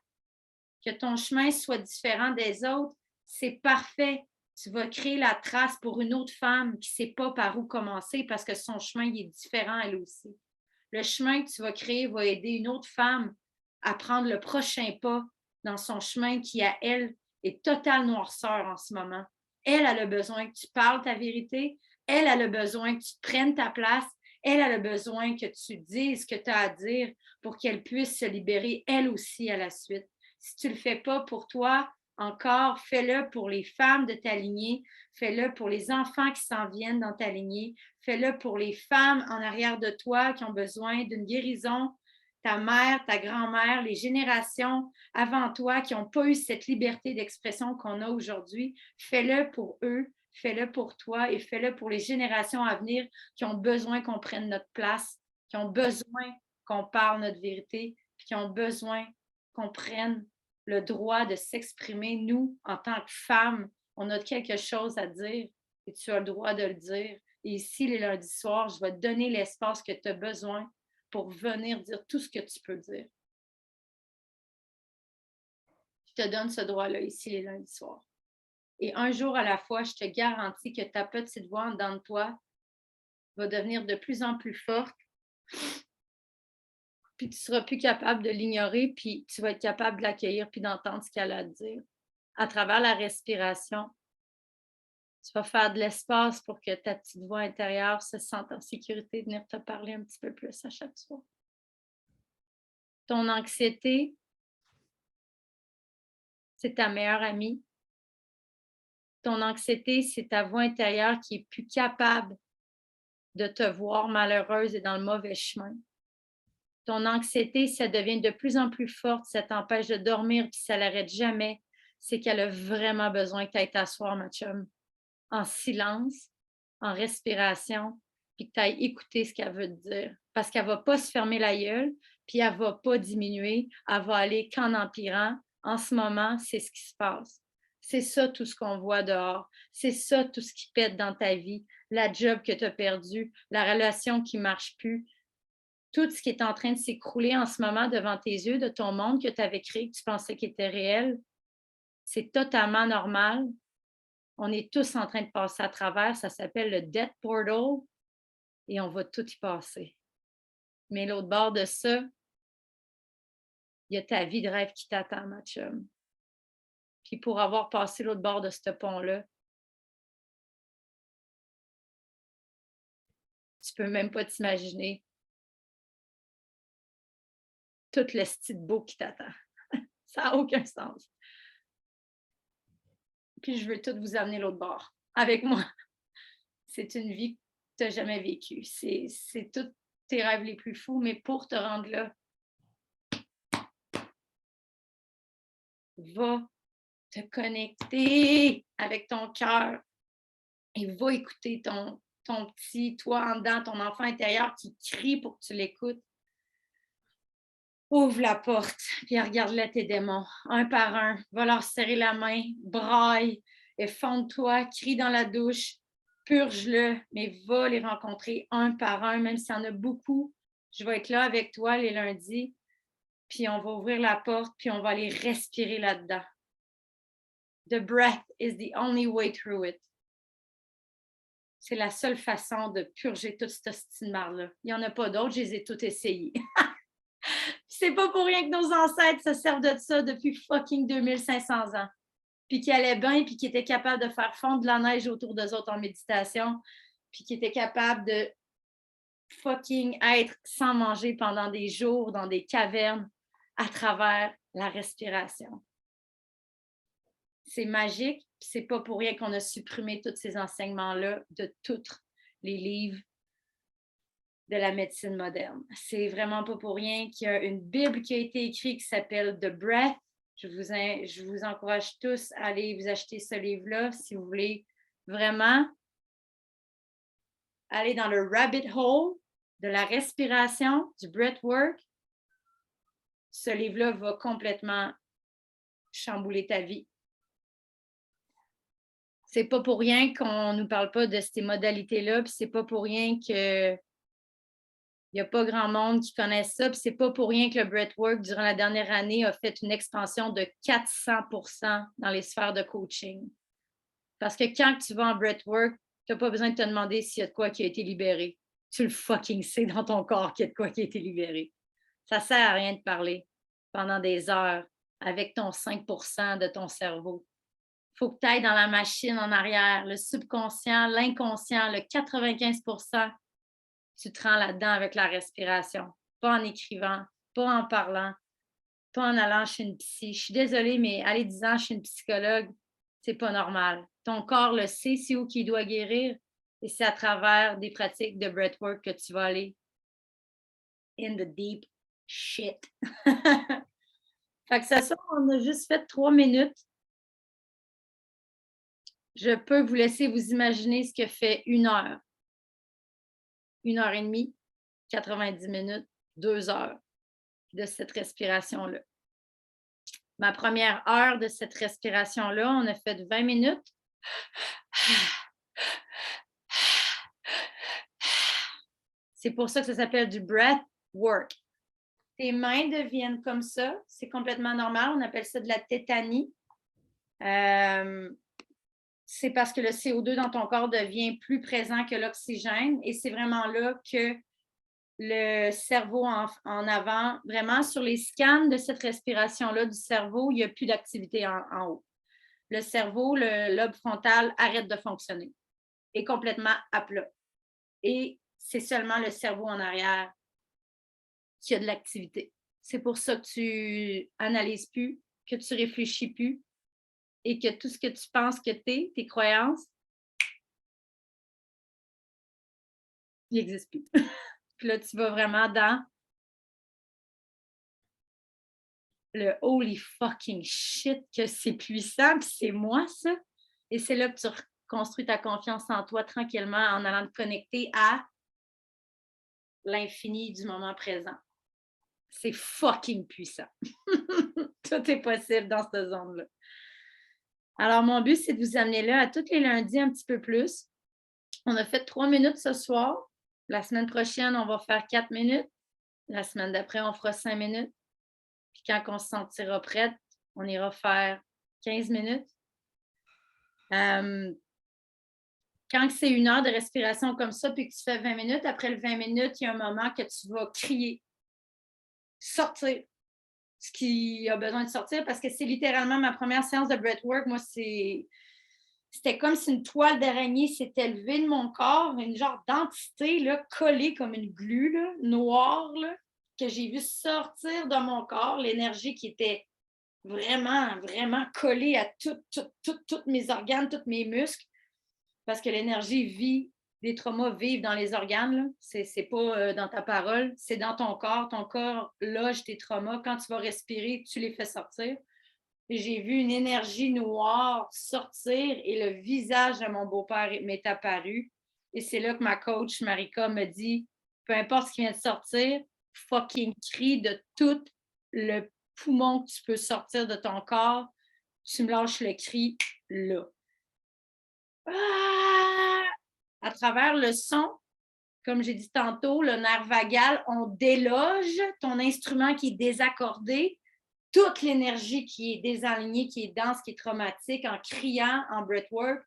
Que ton chemin soit différent des autres, c'est parfait. Tu vas créer la trace pour une autre femme qui ne sait pas par où commencer parce que son chemin il est différent elle aussi. Le chemin que tu vas créer va aider une autre femme à prendre le prochain pas dans son chemin qui, à elle, est totale noirceur en ce moment. Elle a le besoin que tu parles ta vérité. Elle a le besoin que tu prennes ta place. Elle a le besoin que tu dises ce que tu as à dire pour qu'elle puisse se libérer, elle aussi, à la suite. Si tu ne le fais pas pour toi, encore, fais-le pour les femmes de ta lignée, fais-le pour les enfants qui s'en viennent dans ta lignée, fais-le pour les femmes en arrière de toi qui ont besoin d'une guérison, ta mère, ta grand-mère, les générations avant toi qui n'ont pas eu cette liberté d'expression qu'on a aujourd'hui. Fais-le pour eux, fais-le pour toi et fais-le pour les générations à venir qui ont besoin qu'on prenne notre place, qui ont besoin qu'on parle notre vérité, puis qui ont besoin qu'on prenne le droit de s'exprimer. Nous, en tant que femmes, on a quelque chose à dire et tu as le droit de le dire. Et ici, les lundis soirs, je vais te donner l'espace que tu as besoin pour venir dire tout ce que tu peux dire. Je te donne ce droit-là ici, les lundis soirs. Et un jour à la fois, je te garantis que ta petite voix en dedans de toi va devenir de plus en plus forte. Puis tu ne seras plus capable de l'ignorer, puis tu vas être capable de l'accueillir, puis d'entendre ce qu'elle a à dire. À travers la respiration, tu vas faire de l'espace pour que ta petite voix intérieure se sente en sécurité de venir te parler un petit peu plus à chaque soir. Ton anxiété, c'est ta meilleure amie. Ton anxiété, c'est ta voix intérieure qui est plus capable de te voir malheureuse et dans le mauvais chemin. Ton anxiété, ça devient de plus en plus forte, ça t'empêche de dormir, puis ça l'arrête jamais. C'est qu'elle a vraiment besoin que tu ailles t'asseoir, ma chum, en silence, en respiration, puis que tu ailles écouter ce qu'elle veut te dire. Parce qu'elle ne va pas se fermer la gueule, puis elle ne va pas diminuer, elle va aller qu'en empirant. En ce moment, c'est ce qui se passe. C'est ça tout ce qu'on voit dehors. C'est ça tout ce qui pète dans ta vie. La job que tu as perdue, la relation qui ne marche plus, tout ce qui est en train de s'écrouler en ce moment devant tes yeux, de ton monde que tu avais créé, que tu pensais qu'il était réel, c'est totalement normal. On est tous en train de passer à travers. Ça s'appelle le Death Portal et on va tout y passer. Mais l'autre bord de ça, il y a ta vie de rêve qui t'attend, ma chum. Puis pour avoir passé l'autre bord de ce pont-là, tu peux même pas t'imaginer tout le style beau qui t'attend. Ça n'a aucun sens. Puis je veux tout vous amener l'autre bord avec moi. C'est une vie que tu n'as jamais vécue. C'est tous tes rêves les plus fous, mais pour te rendre là, va te connecter avec ton cœur et va écouter ton petit toi en dedans, ton enfant intérieur qui crie pour que tu l'écoutes. Ouvre la porte, puis regarde-là tes démons, un par un. Va leur serrer la main, braille, effonde-toi, crie dans la douche, purge-le, mais va les rencontrer un par un, même s'il y en a beaucoup. Je vais être là avec toi les lundis, puis on va ouvrir la porte, puis on va aller respirer là-dedans. The breath is the only way through it. C'est la seule façon de purger toute cette style marde-là. Il n'y en a pas d'autres, je les ai toutes essayées. C'est pas pour rien que nos ancêtres se servent de ça depuis fucking 2500 ans. Puis qu'ils allaient bien, puis qu'ils étaient capables de faire fondre de la neige autour d'eux autres en méditation, puis qu'ils étaient capables de fucking être sans manger pendant des jours dans des cavernes à travers la respiration. C'est magique, puis c'est pas pour rien qu'on a supprimé tous ces enseignements-là de tous les livres de la médecine moderne. C'est vraiment pas pour rien qu'il y a une Bible qui a été écrite qui s'appelle The Breath. Je vous encourage tous à aller vous acheter ce livre-là si vous voulez vraiment aller dans le rabbit hole de la respiration, du breathwork. Ce livre-là va complètement chambouler ta vie. C'est pas pour rien qu'on nous parle pas de ces modalités-là, puis c'est pas pour rien que il n'y a pas grand monde qui connaisse ça. Puis c'est pas pour rien que le breathwork, durant la dernière année, a fait une expansion de 400% dans les sphères de coaching. Parce que quand tu vas en breathwork, tu n'as pas besoin de te demander s'il y a de quoi qui a été libéré. Tu le fucking sais dans ton corps qu'il y a de quoi qui a été libéré. Ça ne sert à rien de parler pendant des heures avec ton 5% de ton cerveau. faut que tu ailles dans la machine en arrière, le subconscient, l'inconscient, le 95%, tu te rends là-dedans avec la respiration, pas en écrivant, pas en parlant, pas en allant chez une psy. Je suis désolée, mais aller 10 ans chez une psychologue, c'est pas normal. Ton corps le sait, c'est où qu'il doit guérir, et c'est à travers des pratiques de breathwork que tu vas aller in the deep shit. Fait que ça sort, on a juste fait 3 minutes. Je peux vous laisser vous imaginer ce que fait 1 heure. 1 heure et demie, 90 minutes, 2 heures de cette respiration-là. Ma première heure de cette respiration-là, on a fait 20 minutes. C'est pour ça que ça s'appelle du breath work. Tes mains deviennent comme ça, c'est complètement normal. On appelle ça de la tétanie. C'est parce que le CO2 dans ton corps devient plus présent que l'oxygène et c'est vraiment là que le cerveau en avant, vraiment sur les scans de cette respiration-là du cerveau, il n'y a plus d'activité en haut. Le cerveau, le lobe frontal arrête de fonctionner, est complètement à plat. Et c'est seulement le cerveau en arrière qui a de l'activité. C'est pour ça que tu analyses plus, que tu réfléchis plus et que tout ce que tu penses que tu es, tes croyances, il n'existe plus. Puis là, tu vas vraiment dans le holy fucking shit que c'est puissant, puis c'est moi ça. Et c'est là que tu construis ta confiance en toi tranquillement en allant te connecter à l'infini du moment présent. C'est fucking puissant. Tout est possible dans cette zone-là. Alors, mon but, c'est de vous amener là à tous les lundis un petit peu plus. On a fait 3 minutes ce soir. La semaine prochaine, on va faire 4 minutes. La semaine d'après, on fera 5 minutes. Puis quand on se sentira prête, on ira faire 15 minutes. Quand c'est 1 heure de respiration comme ça, puis que tu fais 20 minutes, après le 20 minutes, il y a un moment que tu vas crier, sortir ce qui a besoin de sortir, parce que c'est littéralement ma première séance de breathwork. Moi, c'était comme si une toile d'araignée s'était levée de mon corps, une genre d'entité là, collée comme une glu, là, noire, là, que j'ai vu sortir de mon corps, l'énergie qui était vraiment, vraiment collée à tous mes organes, tous mes muscles, parce que l'énergie vit, les traumas vivent dans les organes, c'est pas dans ta parole, c'est dans ton corps loge tes traumas, quand tu vas respirer, tu les fais sortir. Et j'ai vu une énergie noire sortir et le visage de mon beau-père m'est apparu. Et c'est là que ma coach, Marika, me dit, peu importe ce qui vient de sortir, fucking crie de tout le poumon que tu peux sortir de ton corps. Tu me lâches le cri là. Ah! À travers le son, comme j'ai dit tantôt, le nerf vagal, on déloge ton instrument qui est désaccordé, toute l'énergie qui est désalignée, qui est dense, qui est traumatique, en criant, en breathwork,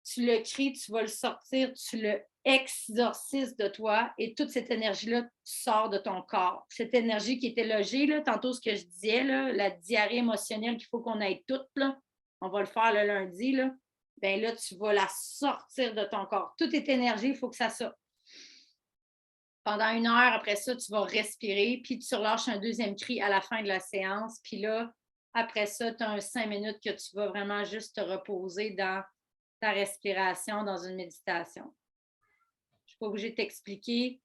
tu le cries, tu vas le sortir, tu le exorcises de toi et toute cette énergie-là sort de ton corps. Cette énergie qui était logée, là, tantôt ce que je disais, là, la diarrhée émotionnelle qu'il faut qu'on ait toute, là, on va le faire le lundi, là, ben là, tu vas la sortir de ton corps. Toute est énergie, il faut que ça sorte. Pendant 1 heure, après ça, tu vas respirer, puis tu relâches un deuxième cri à la fin de la séance. Puis là, après ça, tu as un 5 minutes que tu vas vraiment juste te reposer dans ta respiration, dans une méditation. Je ne suis pas obligée de t'expliquer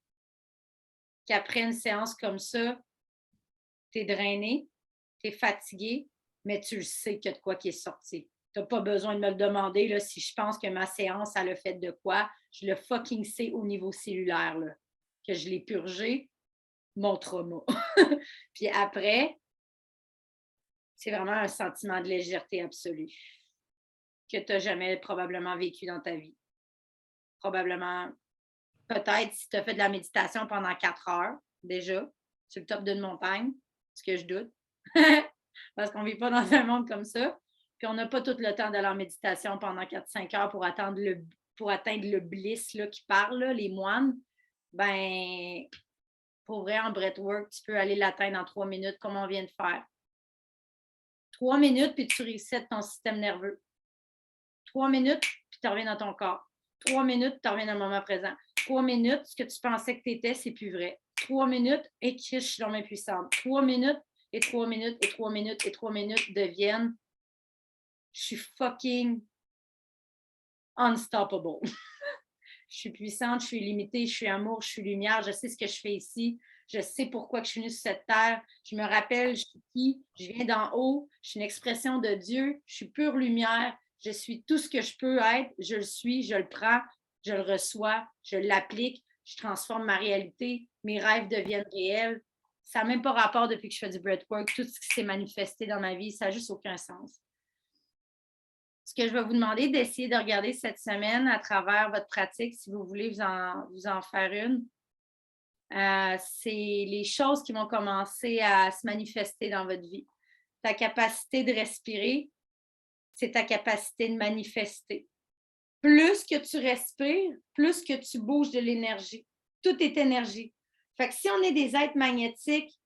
qu'après une séance comme ça, tu es drainé, tu es fatigué, mais tu le sais qu'il y a de quoi qui est sorti. Tu n'as pas besoin de me le demander là, si je pense que ma séance, elle a fait de quoi. Je le fucking sais au niveau cellulaire, là, que je l'ai purgé, mon trauma. Puis après, c'est vraiment un sentiment de légèreté absolue que tu n'as jamais probablement vécu dans ta vie. Probablement, peut-être si tu as fait de la méditation pendant 4 heures déjà, sur le top d'une montagne, ce que je doute, parce qu'on ne vit pas dans un monde comme ça. Puis on n'a pas tout le temps d'aller en méditation pendant 4-5 heures pour atteindre le bliss là, qui parle, là, les moines. Ben, pour vrai, en breathwork, tu peux aller l'atteindre en 3 minutes, comme on vient de faire. 3 minutes, puis tu resets ton système nerveux. 3 minutes, puis tu reviens dans ton corps. 3 minutes, tu reviens dans le moment présent. 3 minutes, ce que tu pensais que tu étais, c'est plus vrai. 3 minutes, et je suis dans mes puissantes. 3 minutes, et 3 minutes, et 3 minutes, et 3 minutes deviennent je suis fucking unstoppable. Je suis puissante, je suis illimitée, je suis amour, je suis lumière, je sais ce que je fais ici, je sais pourquoi que je suis venue sur cette terre, je me rappelle je suis qui, je viens d'en haut, je suis une expression de Dieu, je suis pure lumière, je suis tout ce que je peux être, je le suis, je le prends, je le reçois, je l'applique, je transforme ma réalité, mes rêves deviennent réels. Ça n'a même pas rapport depuis que je fais du breathwork, tout ce qui s'est manifesté dans ma vie, ça n'a juste aucun sens. Ce que je vais vous demander d'essayer de regarder cette semaine à travers votre pratique, si vous voulez vous en faire une, c'est les choses qui vont commencer à se manifester dans votre vie. Ta capacité de respirer, c'est ta capacité de manifester. Plus que tu respires, plus que tu bouges de l'énergie. Tout est énergie. Fait que si on est des êtres magnétiques,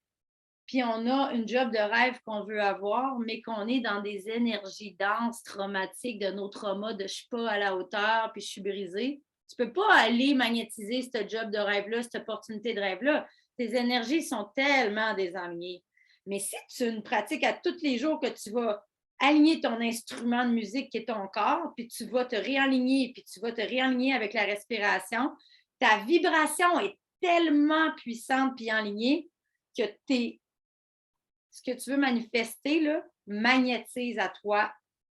puis on a une job de rêve qu'on veut avoir, mais qu'on est dans des énergies denses, traumatiques, de nos traumas, de je ne suis pas à la hauteur, puis je suis brisée. Tu ne peux pas aller magnétiser ce job de rêve-là, cette opportunité de rêve-là. Tes énergies sont tellement désalignées. Mais si tu as une pratique à tous les jours que tu vas aligner ton instrument de musique qui est ton corps, puis tu vas te réaligner, puis tu vas te réaligner avec la respiration, ta vibration est tellement puissante puis alignée que ce que tu veux manifester, là, magnétise à toi,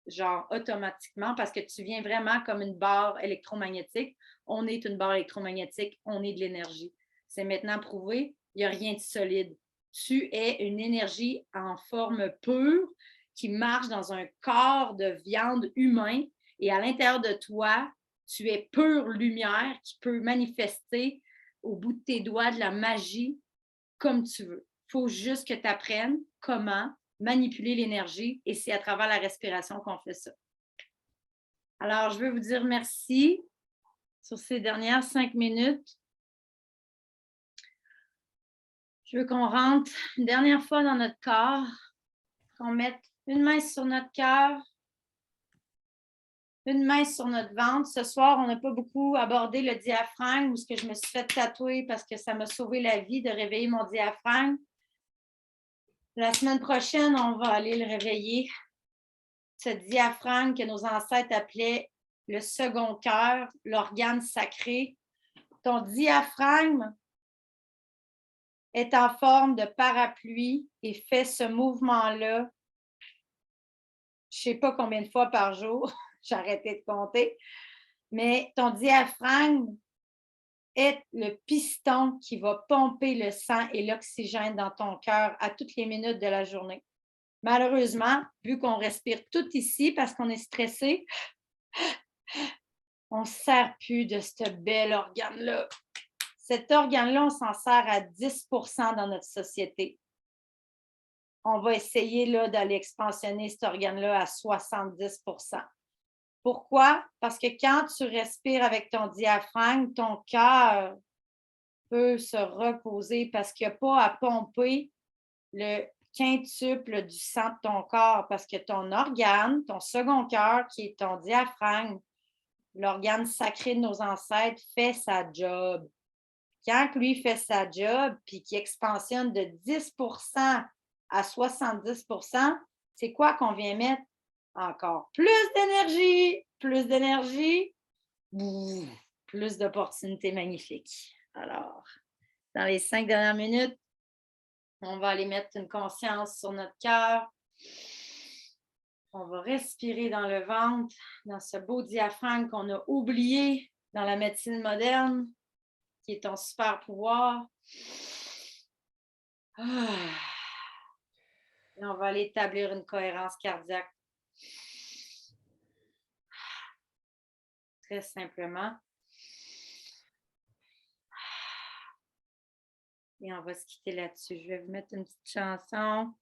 genre automatiquement, parce que tu viens vraiment comme une barre électromagnétique. On est une barre électromagnétique, on est de l'énergie. C'est maintenant prouvé, il n'y a rien de solide. Tu es une énergie en forme pure qui marche dans un corps de viande humain et à l'intérieur de toi, tu es pure lumière qui peut manifester au bout de tes doigts de la magie comme tu veux. Il faut juste que tu apprennes comment manipuler l'énergie et c'est à travers la respiration qu'on fait ça. Alors, je veux vous dire merci sur ces dernières 5 minutes. Je veux qu'on rentre une dernière fois dans notre corps, qu'on mette une main sur notre cœur, une main sur notre ventre. Ce soir, on n'a pas beaucoup abordé le diaphragme ou ce que je me suis fait tatouer parce que ça m'a sauvé la vie de réveiller mon diaphragme. La semaine prochaine, on va aller le réveiller. Ce diaphragme que nos ancêtres appelaient le second cœur, l'organe sacré. Ton diaphragme est en forme de parapluie et fait ce mouvement-là, je ne sais pas combien de fois par jour, j'ai arrêté de compter, mais ton diaphragme est le piston qui va pomper le sang et l'oxygène dans ton cœur à toutes les minutes de la journée. Malheureusement, vu qu'on respire tout ici parce qu'on est stressé, on ne sert plus de ce bel organe-là. Cet organe-là, on s'en sert à 10 dans notre société. On va essayer là, d'aller expansionner cet organe-là à 70 Pourquoi? Parce que quand tu respires avec ton diaphragme, ton cœur peut se reposer parce qu'il n'y a pas à pomper le quintuple du sang de ton corps parce que ton organe, ton second cœur, qui est ton diaphragme, l'organe sacré de nos ancêtres, fait sa job. Quand lui fait sa job puis qu'il expansionne de 10 à 70 c'est quoi qu'on vient mettre? Encore plus d'énergie, plus d'opportunités magnifiques. Alors, dans les 5 dernières minutes, on va aller mettre une conscience sur notre cœur. On va respirer dans le ventre, dans ce beau diaphragme qu'on a oublié dans la médecine moderne, qui est ton super pouvoir. Et on va aller établir une cohérence cardiaque. Très simplement. Et on va se quitter là-dessus. Je vais vous mettre une petite chanson.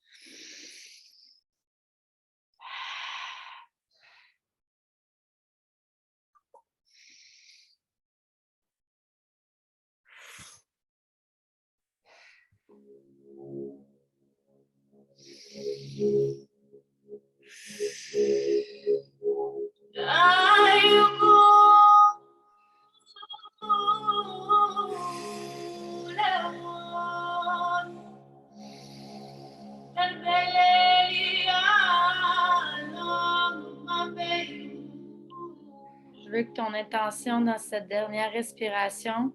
que ton intention dans cette dernière respiration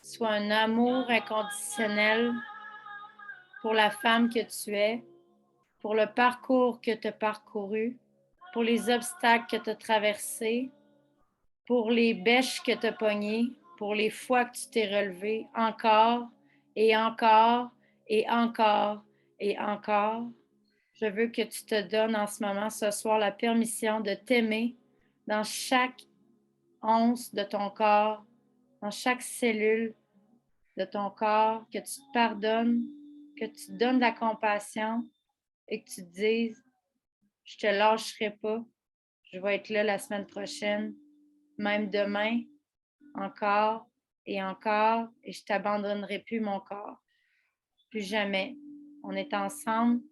soit un amour inconditionnel pour la femme que tu es, pour le parcours que tu as parcouru, pour les obstacles que tu as traversés, pour les bêches que tu as pognées, pour les fois que tu t'es relevé encore et encore et encore et encore. Je veux que tu te donnes en ce moment, ce soir, la permission de t'aimer dans chaque once de ton corps, dans chaque cellule de ton corps, que tu te pardonnes, que tu te donnes de la compassion et que tu te dises, je te lâcherai pas, je vais être là la semaine prochaine, même demain, encore et encore, et je t'abandonnerai plus mon corps. Plus jamais. On est ensemble,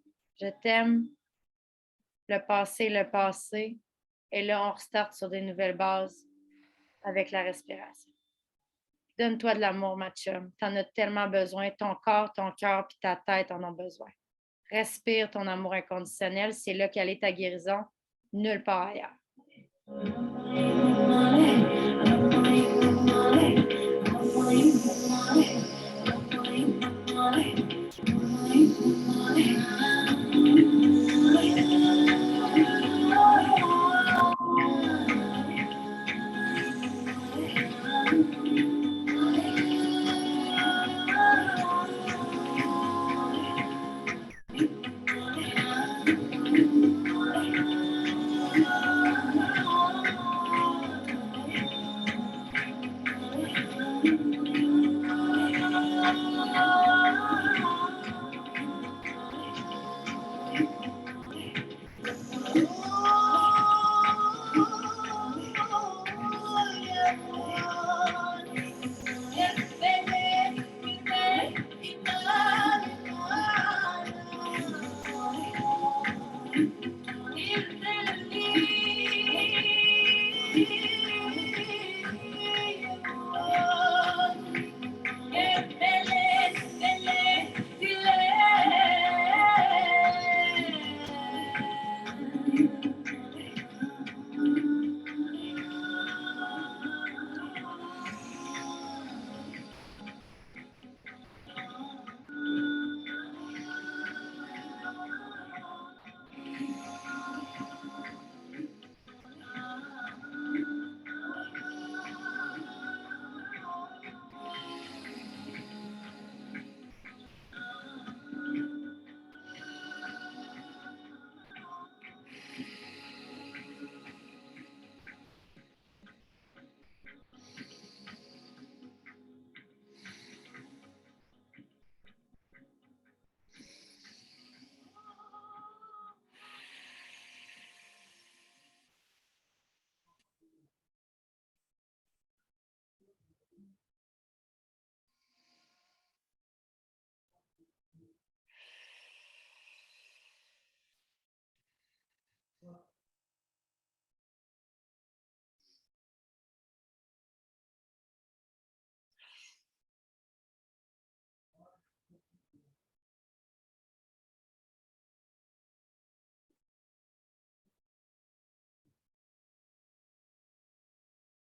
je t'aime, le passé, et là, on restart sur des nouvelles bases avec la respiration. Donne-toi de l'amour, ma chum. T'en as tellement besoin. Ton corps, ton cœur puis ta tête en ont besoin. Respire ton amour inconditionnel. C'est là qu'elle est ta guérison. Nulle part ailleurs.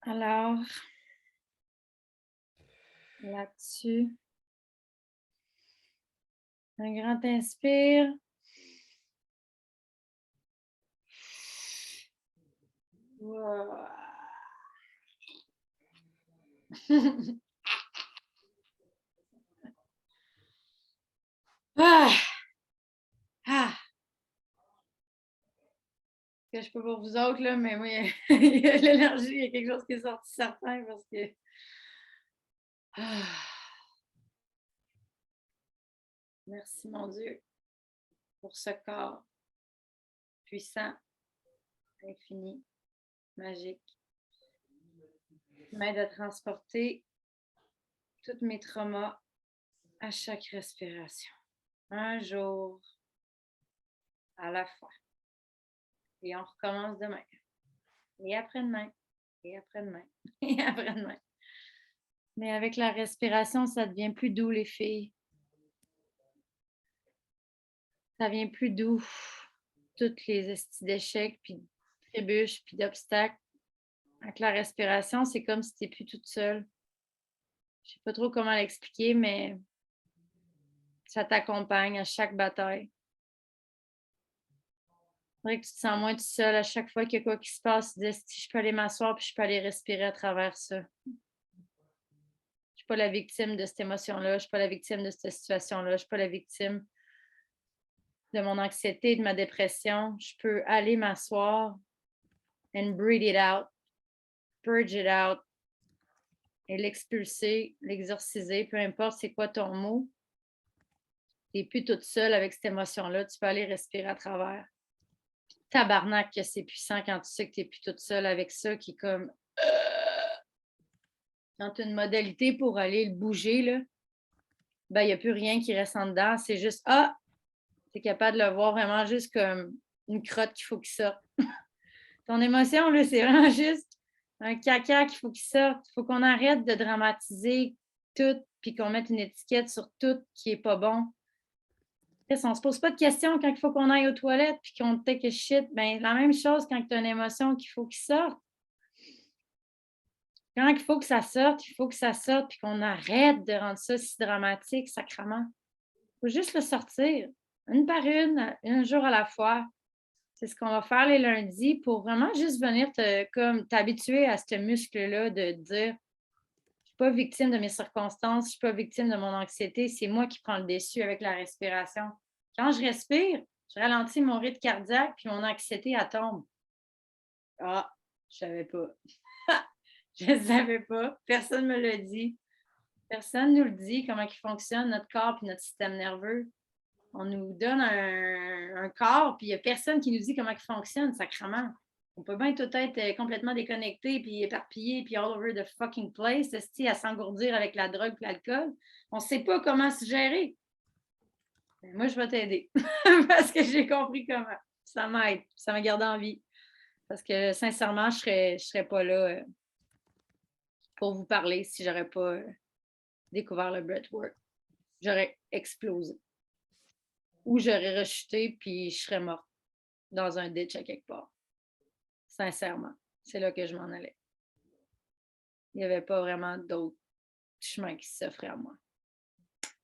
Alors, là-dessus, un grand inspire. Wow. Ah! Ah! Que je peux pour vous autres, là, mais moi, il y a l'énergie, il y a quelque chose qui est sorti certain parce que. Ah! Merci, mon Dieu, pour ce corps puissant, infini, magique, qui m'aide à transporter tous mes traumas à chaque respiration. Un jour à la fois. Et on recommence demain. Et après-demain. Et après-demain. Et après-demain. Mais avec la respiration, ça devient plus doux, les filles. Ça devient plus doux. Toutes les estis d'échecs, puis de trébuches, puis d'obstacles. Avec la respiration, c'est comme si tu n'es plus toute seule. Je ne sais pas trop comment l'expliquer, mais ça t'accompagne à chaque bataille. C'est vrai que tu te sens moins tout seul à chaque fois qu'il y a quoi qui se passe. Tu dis, si je peux aller m'asseoir puis je peux aller respirer à travers ça. Je ne suis pas la victime de cette émotion-là. Je ne suis pas la victime de cette situation-là. Je ne suis pas la victime de mon anxiété, de ma dépression. Je peux aller m'asseoir and breathe it out, purge it out et l'expulser, l'exorciser, peu importe c'est quoi ton mot. Tu n'es plus toute seule avec cette émotion-là. Tu peux aller respirer à travers. Tabarnak que c'est puissant quand tu sais que tu n'es plus toute seule avec ça qui est comme quand tu as une modalité pour aller le bouger, là, ben, il n'y a plus rien qui reste en dedans. C'est juste tu es capable de le voir vraiment juste comme une crotte qu'il faut qu'il sorte. Ton émotion, là, c'est vraiment juste un caca qu'il faut qu'il sorte. Il faut qu'on arrête de dramatiser tout puis qu'on mette une étiquette sur tout qui n'est pas bon. On ne se pose pas de questions quand il faut qu'on aille aux toilettes puis qu'on take a shit. Ben, la même chose quand tu as une émotion qu'il faut qu'il sorte. Quand il faut que ça sorte, il faut que ça sorte puis qu'on arrête de rendre ça si dramatique, sacrement. Il faut juste le sortir, une par une, un jour à la fois. C'est ce qu'on va faire les lundis pour vraiment juste venir t'habituer à ce muscle-là de dire je ne suis pas victime de mes circonstances, je ne suis pas victime de mon anxiété, c'est moi qui prends le dessus avec la respiration. Quand je respire, je ralentis mon rythme cardiaque puis mon anxiété, elle tombe. Ah, je ne savais pas. Je ne savais pas. Personne ne me l'a dit. Personne ne nous le dit, comment il fonctionne, notre corps et notre système nerveux. On nous donne un corps, puis il n'y a personne qui nous dit comment il fonctionne, sacrément. On peut bien tout être complètement déconnecté, puis éparpillé, puis all over the fucking place, à s'engourdir avec la drogue et l'alcool. On ne sait pas comment se gérer. Mais moi, je vais t'aider parce que j'ai compris comment. Ça m'aide, ça m'a gardé en vie. Parce que sincèrement, je serais pas là pour vous parler si je n'aurais pas découvert le breathwork. J'aurais explosé. Ou j'aurais rechuté, puis je serais morte dans un ditch à quelque part. Sincèrement, c'est là que je m'en allais. Il n'y avait pas vraiment d'autres chemins qui s'offraient à moi.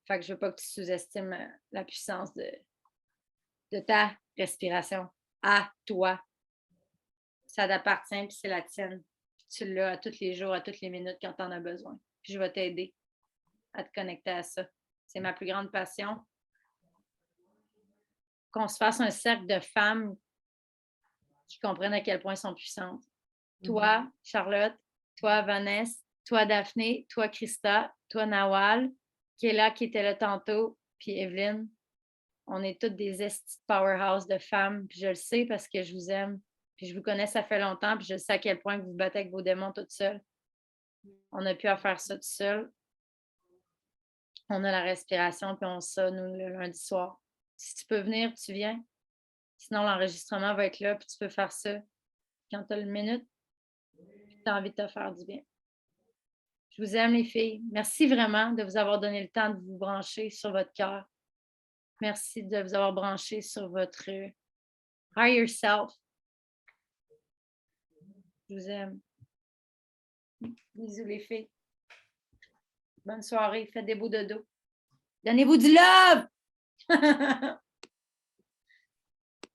Fait que je veux pas que tu sous-estimes la puissance de ta respiration à toi. Ça t'appartient, puis c'est la tienne. Puis tu l'as à tous les jours, à toutes les minutes quand tu en as besoin. Puis je vais t'aider à te connecter à ça. C'est ma plus grande passion. Qu'on se fasse un cercle de femmes qui comprennent à quel point elles sont puissantes. Toi, Charlotte, toi, Vanessa, toi, Daphné, toi, Christa, toi, Nawal, qui est là, qui était là tantôt, puis Evelyne. On est toutes des powerhouse de femmes, puis je le sais parce que je vous aime, puis je vous connais, ça fait longtemps, puis je sais à quel point vous vous battez avec vos démons toutes seules. On n'a plus à faire ça tout seul. On a la respiration, puis on ça, nous, le lundi soir. Si tu peux venir, tu viens. Sinon, l'enregistrement va être là, puis tu peux faire ça quand tu as une minute, puis tu as envie de te faire du bien. Je vous aime, les filles. Merci vraiment de vous avoir donné le temps de vous brancher sur votre cœur. Merci de vous avoir branché sur votre higher self. Je vous aime. Bisous, les filles. Bonne soirée. Faites des beaux dodos. Donnez-vous du love!